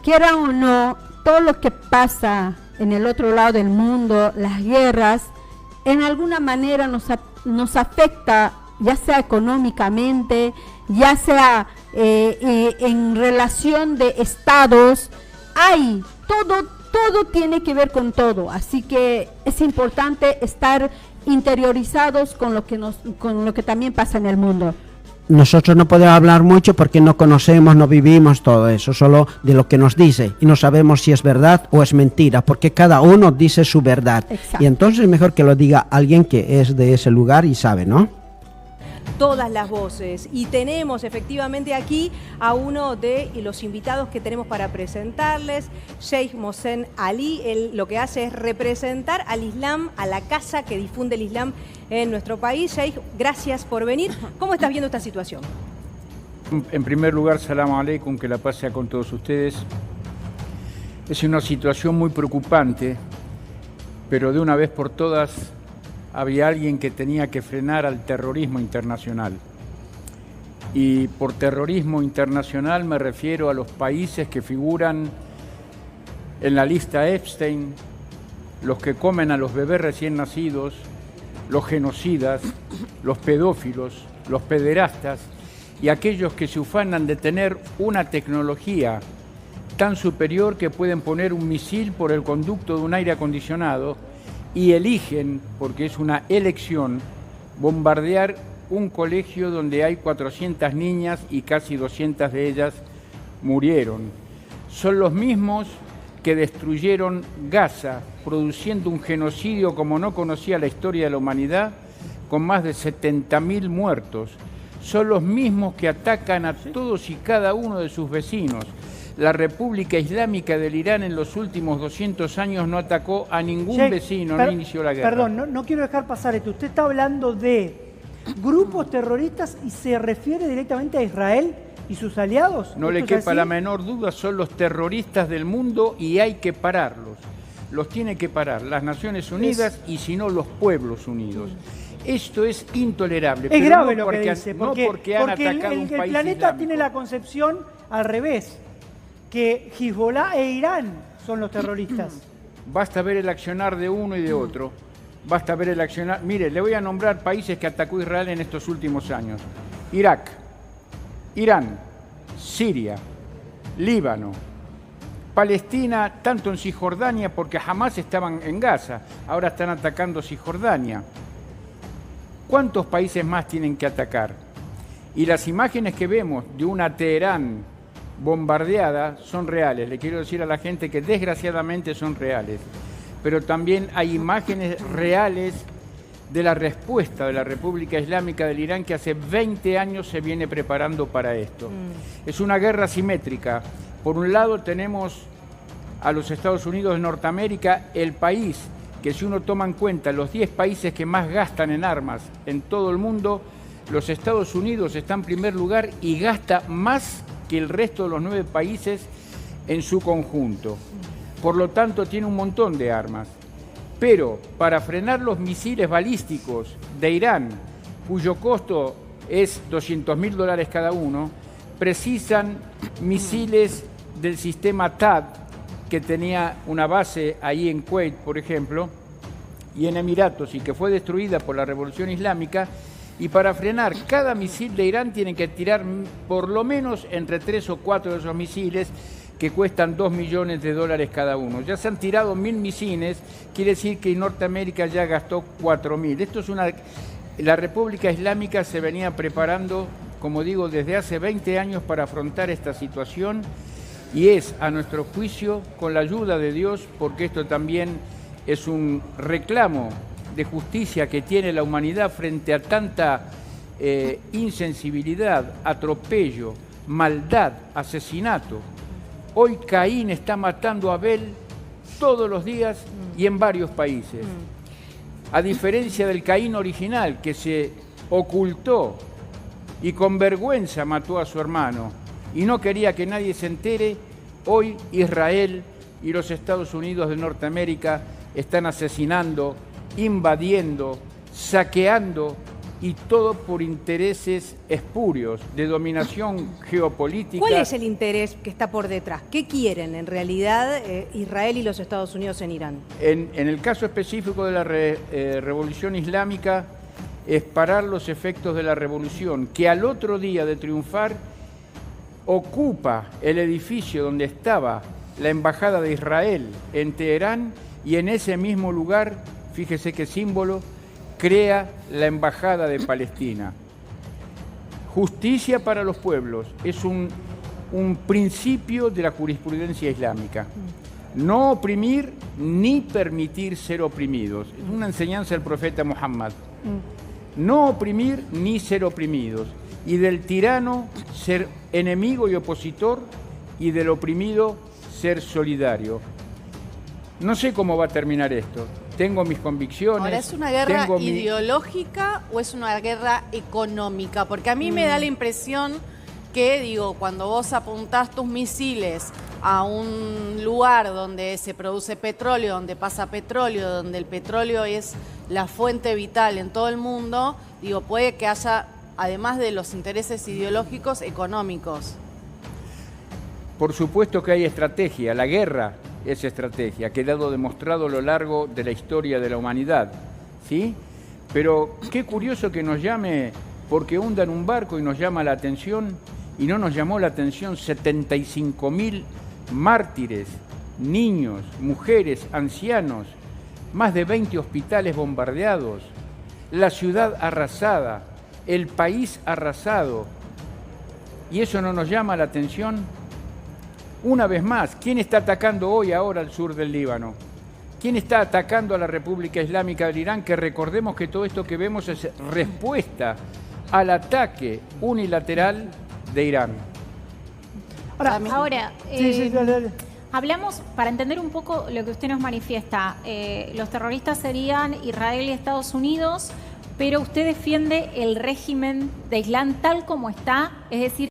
quiera o no, todo lo que pasa en el otro lado del mundo, las guerras, en alguna manera nos afecta, ya sea económicamente, ya sea en relación de estados. Hay todo tiene que ver con todo, así que es importante estar interiorizados con lo que también pasa en el mundo. Nosotros no podemos hablar mucho porque no conocemos, no vivimos todo eso, solo de lo que nos dice, y no sabemos si es verdad o es mentira, porque cada uno dice su verdad. Exacto. Y entonces es mejor que lo diga alguien que es de ese lugar y sabe, ¿no? Todas las voces, y tenemos efectivamente aquí a uno de los invitados que tenemos para presentarles, Sheikh Mohsen Ali. Él lo que hace es representar al Islam, a la casa que difunde el Islam en nuestro país. Sheikh, gracias por venir. ¿Cómo estás viendo esta situación? En primer lugar, salam aleikum, que la paz sea con todos ustedes. Es una situación muy preocupante, pero de una vez por todas había alguien que tenía que frenar al terrorismo internacional. Y por terrorismo internacional me refiero a los países que figuran en la lista Epstein, los que comen a los bebés recién nacidos, los genocidas, los pedófilos, los pederastas y aquellos que se ufanan de tener una tecnología tan superior que pueden poner un misil por el conducto de un aire acondicionado y eligen, porque es una elección, bombardear un colegio donde hay 400 niñas y casi 200 de ellas murieron. Son los mismos que destruyeron Gaza, produciendo un genocidio como no conocía la historia de la humanidad, con más de 70.000 muertos. Son los mismos que atacan a todos y cada uno de sus vecinos. La República Islámica del Irán en los últimos 200 años no atacó a ningún vecino, no inició la guerra. Perdón, no quiero dejar pasar esto. Usted está hablando de grupos terroristas y se refiere directamente a Israel y sus aliados. No le quepa la menor duda, son los terroristas del mundo y hay que pararlos. Los tiene que parar las Naciones Unidas y si no los pueblos unidos. Esto es intolerable. Es grave no lo que porque, dice, no porque han atacado un país el planeta islámico. tiene la concepción al revés, que Hezbollah e Irán son los terroristas. Basta ver el accionar de uno y de otro. Basta ver el accionar. Mire, le voy a nombrar países que atacó Israel en estos últimos años. Irak, Irán, Siria, Líbano, Palestina, tanto en Cisjordania, porque jamás estaban en Gaza, ahora están atacando Cisjordania. ¿Cuántos países más tienen que atacar? Y las imágenes que vemos de una Teherán bombardeada son reales. Le quiero decir a la gente que desgraciadamente son reales. Pero también hay imágenes reales de la respuesta de la República Islámica del Irán, que hace 20 años se viene preparando para esto. Es una guerra simétrica. Por un lado tenemos a los Estados Unidos de Norteamérica, el país que, si uno toma en cuenta los 10 países que más gastan en armas en todo el mundo, los Estados Unidos está en primer lugar y gasta más que el resto de los 9 países en su conjunto. Por lo tanto, tiene un montón de armas. Pero para frenar los misiles balísticos de Irán, cuyo costo es $200.000 cada uno, precisan misiles del sistema THAAD, que tenía una base ahí en Kuwait, por ejemplo, y en Emiratos, y que fue destruida por la Revolución Islámica. Y para frenar cada misil de Irán tienen que tirar por lo menos entre 3 o 4 de esos misiles, que cuestan $2 millones cada uno. Ya se han tirado 1.000 misiles, quiere decir que Norteamérica ya gastó 4.000. Esto es la República Islámica se venía preparando, como digo, desde hace 20 años para afrontar esta situación, y es, a nuestro juicio, con la ayuda de Dios, porque esto también es un reclamo de justicia que tiene la humanidad frente a tanta insensibilidad, atropello, maldad, asesinato. Hoy Caín está matando a Abel todos los días y en varios países. A diferencia del Caín original, que se ocultó y con vergüenza mató a su hermano y no quería que nadie se entere, hoy Israel y los Estados Unidos de Norteamérica están asesinando, invadiendo, saqueando, y todo por intereses espurios de dominación geopolítica. ¿Cuál es el interés que está por detrás? ¿Qué quieren en realidad Israel y los Estados Unidos en Irán? En el caso específico de la revolución islámica, es parar los efectos de la revolución, que al otro día de triunfar ocupa el edificio donde estaba la embajada de Israel en Teherán, y en ese mismo lugar, fíjese qué símbolo, crea la embajada de Palestina. Justicia para los pueblos es un principio de la jurisprudencia islámica. No oprimir ni permitir ser oprimidos. Es una enseñanza del profeta Muhammad. No oprimir ni ser oprimidos. Y del tirano ser enemigo y opositor, y del oprimido ser solidario. No sé cómo va a terminar esto. Tengo mis convicciones. Ahora, ¿es una guerra ideológica o es una guerra económica? Porque a mí me da la impresión que, digo, cuando vos apuntás tus misiles a un lugar donde se produce petróleo, donde pasa petróleo, donde el petróleo es la fuente vital en todo el mundo, digo, puede que haya, además de los intereses ideológicos, económicos. Por supuesto que hay estrategia. La guerra es estrategia, ha quedado demostrado a lo largo de la historia de la humanidad, ¿sí? Pero qué curioso que nos llame porque hundan un barco y nos llama la atención, y no nos llamó la atención 75.000 mártires, niños, mujeres, ancianos, más de 20 hospitales bombardeados, la ciudad arrasada, el país arrasado, y eso no nos llama la atención. Una vez más, ¿quién está atacando hoy ahora al sur del Líbano? ¿Quién está atacando a la República Islámica del Irán? Que recordemos que todo esto que vemos es respuesta al ataque unilateral de Irán. Ahora, Sí, dale. hablamos, para entender un poco lo que usted nos manifiesta, los terroristas serían Israel y Estados Unidos, pero usted defiende el régimen de Islam tal como está, es decir,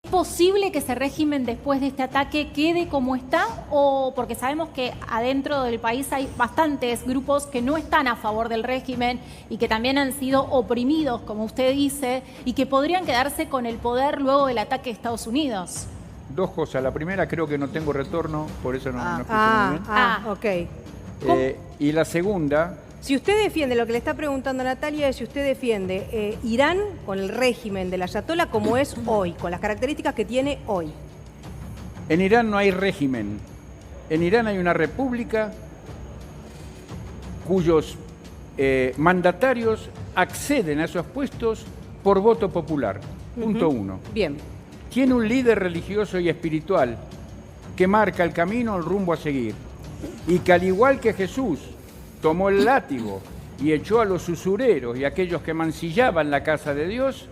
¿es posible que ese régimen después de este ataque quede como está? O porque sabemos que adentro del país hay bastantes grupos que no están a favor del régimen y que también han sido oprimidos, como usted dice, y que podrían quedarse con el poder luego del ataque de Estados Unidos. Dos cosas. La primera, creo que no tengo retorno, por eso no escucho muy bien. Ok. Y la segunda... Si usted defiende, lo que le está preguntando Natalia es si usted defiende Irán con el régimen del ayatolá como es hoy, con las características que tiene hoy. En Irán no hay régimen. En Irán hay una república cuyos mandatarios acceden a esos puestos por voto popular. Punto uno. Bien. Tiene un líder religioso y espiritual que marca el camino, el rumbo a seguir. Y que al igual que Jesús tomó el látigo y echó a los usureros y a aquellos que mancillaban la casa de Dios,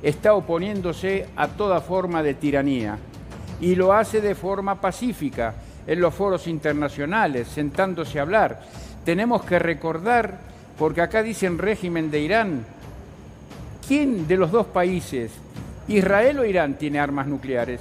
está oponiéndose a toda forma de tiranía. Y lo hace de forma pacífica, en los foros internacionales, sentándose a hablar. Tenemos que recordar, porque acá dicen régimen de Irán, ¿quién de los dos países, Israel o Irán, tiene armas nucleares?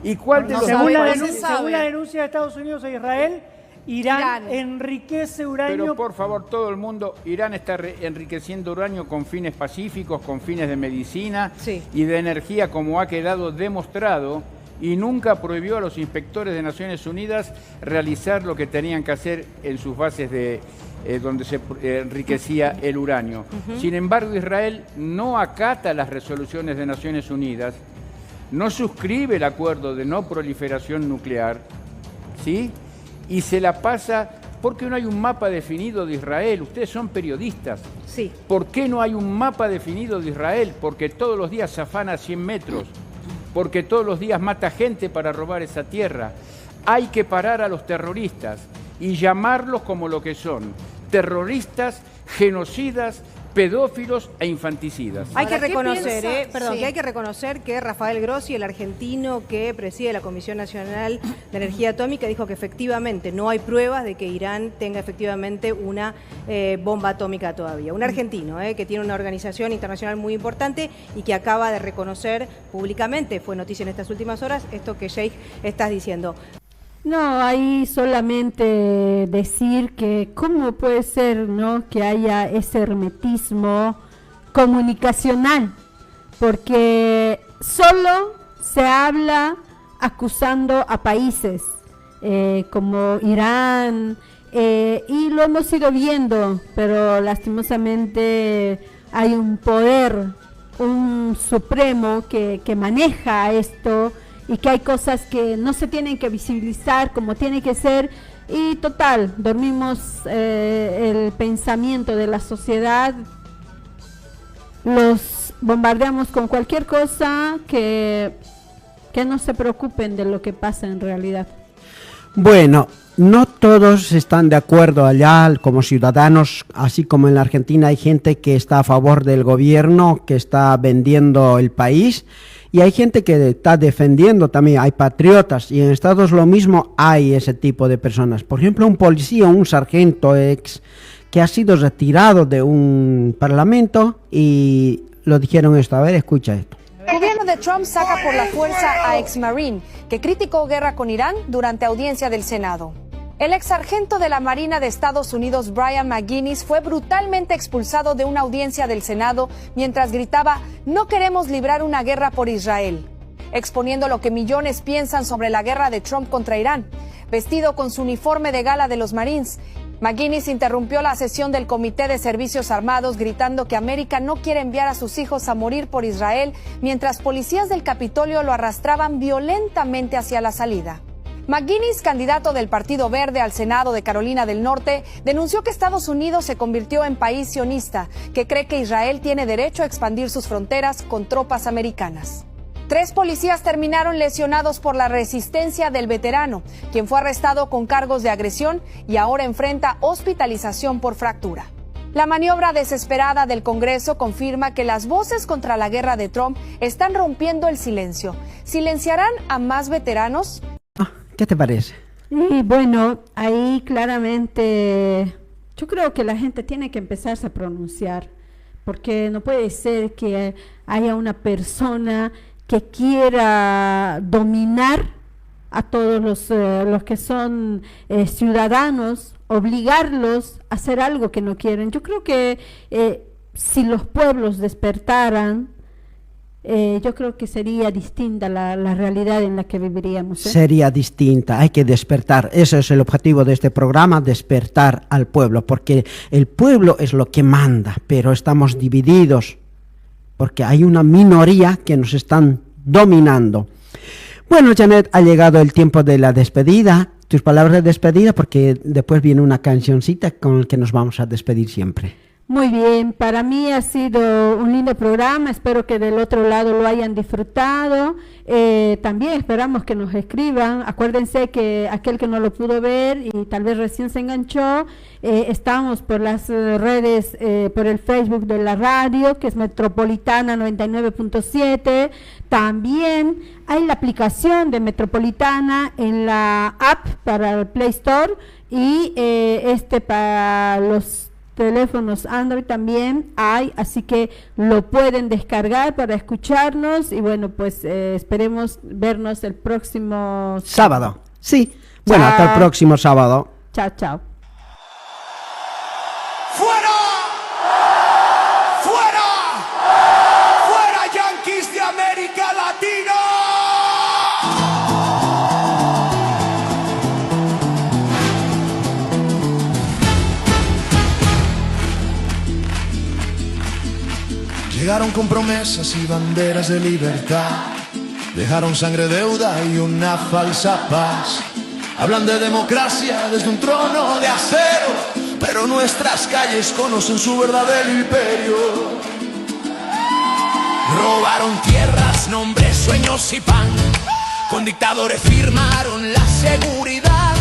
¿Y cuál de los según dos según la denuncia de Estados Unidos e Israel, Irán enriquece uranio. Pero por favor, todo el mundo, Irán está enriqueciendo uranio con fines pacíficos, con fines de medicina y de energía, como ha quedado demostrado, y nunca prohibió a los inspectores de Naciones Unidas realizar lo que tenían que hacer en sus bases de donde se enriquecía el uranio. Sin embargo, Israel no acata las resoluciones de Naciones Unidas, no suscribe el acuerdo de no proliferación nuclear, ¿sí? Y se la pasa porque no hay un mapa definido de Israel. Ustedes son periodistas. Sí. ¿Por qué no hay un mapa definido de Israel? Porque todos los días se afana a 100 metros. Porque todos los días mata gente para robar esa tierra. Hay que parar a los terroristas y llamarlos como lo que son. terroristas, genocidas, pedófilos e infanticidas. Hay que Ahora, ¿qué reconocer, piensa? Sí. que hay que reconocer que Rafael Grossi, el argentino que preside la Comisión Nacional de Energía Atómica, dijo que efectivamente no hay pruebas de que Irán tenga efectivamente una bomba atómica todavía. Un argentino que tiene una organización internacional muy importante y que acaba de reconocer públicamente, fue noticia en estas últimas horas, esto que Sheikh estás diciendo. No, ahí solamente decir que cómo puede ser, ¿no?, que haya ese hermetismo comunicacional, porque solo se habla acusando a países como Irán, y lo hemos ido viendo, pero lastimosamente hay un poder, un supremo que maneja esto, y que hay cosas que no se tienen que visibilizar como tiene que ser, y total, dormimos el pensamiento de la sociedad, los bombardeamos con cualquier cosa, que no se preocupen de lo que pasa en realidad. Bueno, no todos están de acuerdo allá como ciudadanos, así como en la Argentina hay gente que está a favor del gobierno, que está vendiendo el país, y hay gente que está defendiendo también, hay patriotas, y en Estados lo mismo, hay ese tipo de personas. Por ejemplo, un policía, un sargento ex, que ha sido retirado de un parlamento, y lo dijeron esto. A ver, escucha esto. El gobierno de Trump saca por la fuerza a ex-marine que criticó guerra con Irán durante audiencia del Senado. El ex sargento de la Marina de Estados Unidos, Brian McGuinness, fue brutalmente expulsado de una audiencia del Senado mientras gritaba: "No queremos librar una guerra por Israel", exponiendo lo que millones piensan sobre la guerra de Trump contra Irán. Vestido con su uniforme de gala de los Marines, McGuinness interrumpió la sesión del Comité de Servicios Armados gritando que América no quiere enviar a sus hijos a morir por Israel, mientras policías del Capitolio lo arrastraban violentamente hacia la salida. McGuinness, candidato del Partido Verde al Senado de Carolina del Norte, denunció que Estados Unidos se convirtió en país sionista, que cree que Israel tiene derecho a expandir sus fronteras con tropas americanas. 3 policías terminaron lesionados por la resistencia del veterano, quien fue arrestado con cargos de agresión y ahora enfrenta hospitalización por fractura. La maniobra desesperada del Congreso confirma que las voces contra la guerra de Trump están rompiendo el silencio. ¿Silenciarán a más veteranos? ¿Qué te parece? Y bueno, ahí claramente yo creo que la gente tiene que empezarse a pronunciar, porque no puede ser que haya una persona que quiera dominar a todos los que son ciudadanos, obligarlos a hacer algo que no quieren. Yo creo que si los pueblos despertaran, yo creo que sería distinta la realidad en la que viviríamos. Sería distinta, hay que despertar. Ese es el objetivo de este programa, despertar al pueblo, porque el pueblo es lo que manda, pero estamos divididos, porque hay una minoría que nos están dominando. Bueno, Janet, ha llegado el tiempo de la despedida. Tus palabras de despedida, porque después viene una cancioncita con la que nos vamos a despedir siempre. Muy bien, para mí ha sido un lindo programa, espero que del otro lado lo hayan disfrutado, también esperamos que nos escriban. Acuérdense que aquel que no lo pudo ver y tal vez recién se enganchó, estamos por las redes, por el Facebook de la radio, que es Metropolitana 99.7, también hay la aplicación de Metropolitana en la app para el Play Store y para los teléfonos Android también hay, así que lo pueden descargar para escucharnos y bueno, pues esperemos vernos el próximo sábado. Sí, bueno, chao. Hasta el próximo sábado. Chao, chao. ¡Fuera! ¡Fuera! ¡Fuera, Yankees de América Latina! Llegaron con promesas y banderas de libertad, dejaron sangre, deuda y una falsa paz. Hablan de democracia desde un trono de acero, pero nuestras calles conocen su verdadero imperio. Robaron tierras, nombres, sueños y pan, con dictadores firmaron la seguridad.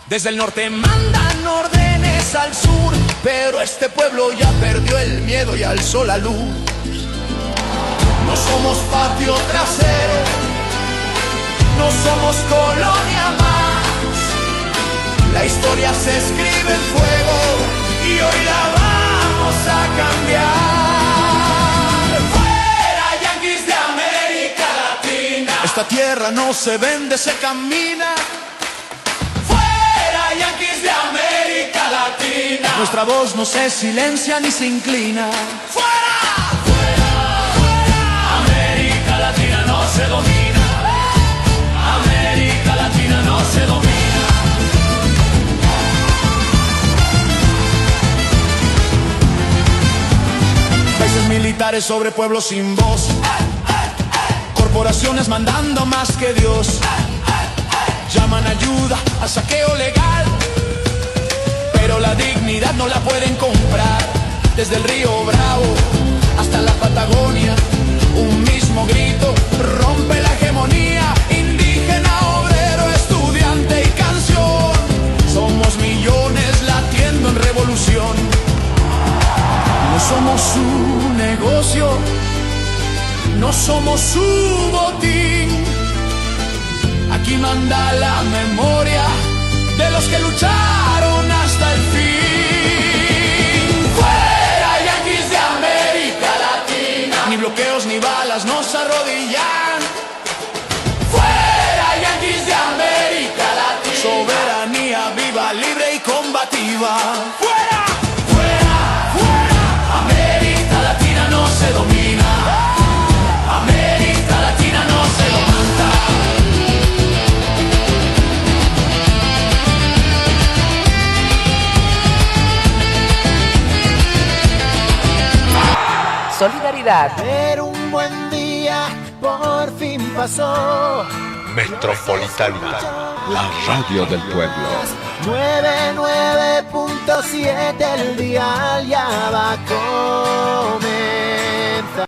Desde el norte mandan órdenes al sur, pero este pueblo ya perdió el miedo y alzó la luz. No somos patio trasero, no somos colonia más. La historia se escribe en fuego y hoy la vamos a cambiar. ¡Fuera yanquis de América Latina! Esta tierra no se vende, se camina. ¡Fuera yanquis de América Latina! Nuestra voz no se silencia ni se inclina. ¡Fuera! ¡Fuera! ¡Fuera! América Latina no se domina. América Latina no se domina. Países militares sobre pueblos sin voz, corporaciones mandando más que Dios. Llaman ayuda al saqueo legal, pero la dignidad no la pueden comprar. Desde el río Bravo hasta la Patagonia, un mismo grito rompe la hegemonía. Indígena, obrero, estudiante y canción, somos millones latiendo en revolución. No somos su negocio, no somos su botín. Aquí manda la memoria de los que lucharon hasta el fin. ¡Fuera yanquis de América Latina! Ni bloqueos ni balas nos arrodillan. ¡Fuera yanquis de América Latina! Soberanía viva, libre y combativa. ¡Fuera! ¡Fuera! ¡Fuera! América Latina no se domina. América Latina no se levanta. Solidaridad. Pero un buen día por fin pasó. Metropolitana, la radio del pueblo. 99.7 el dial ya va a comenzar.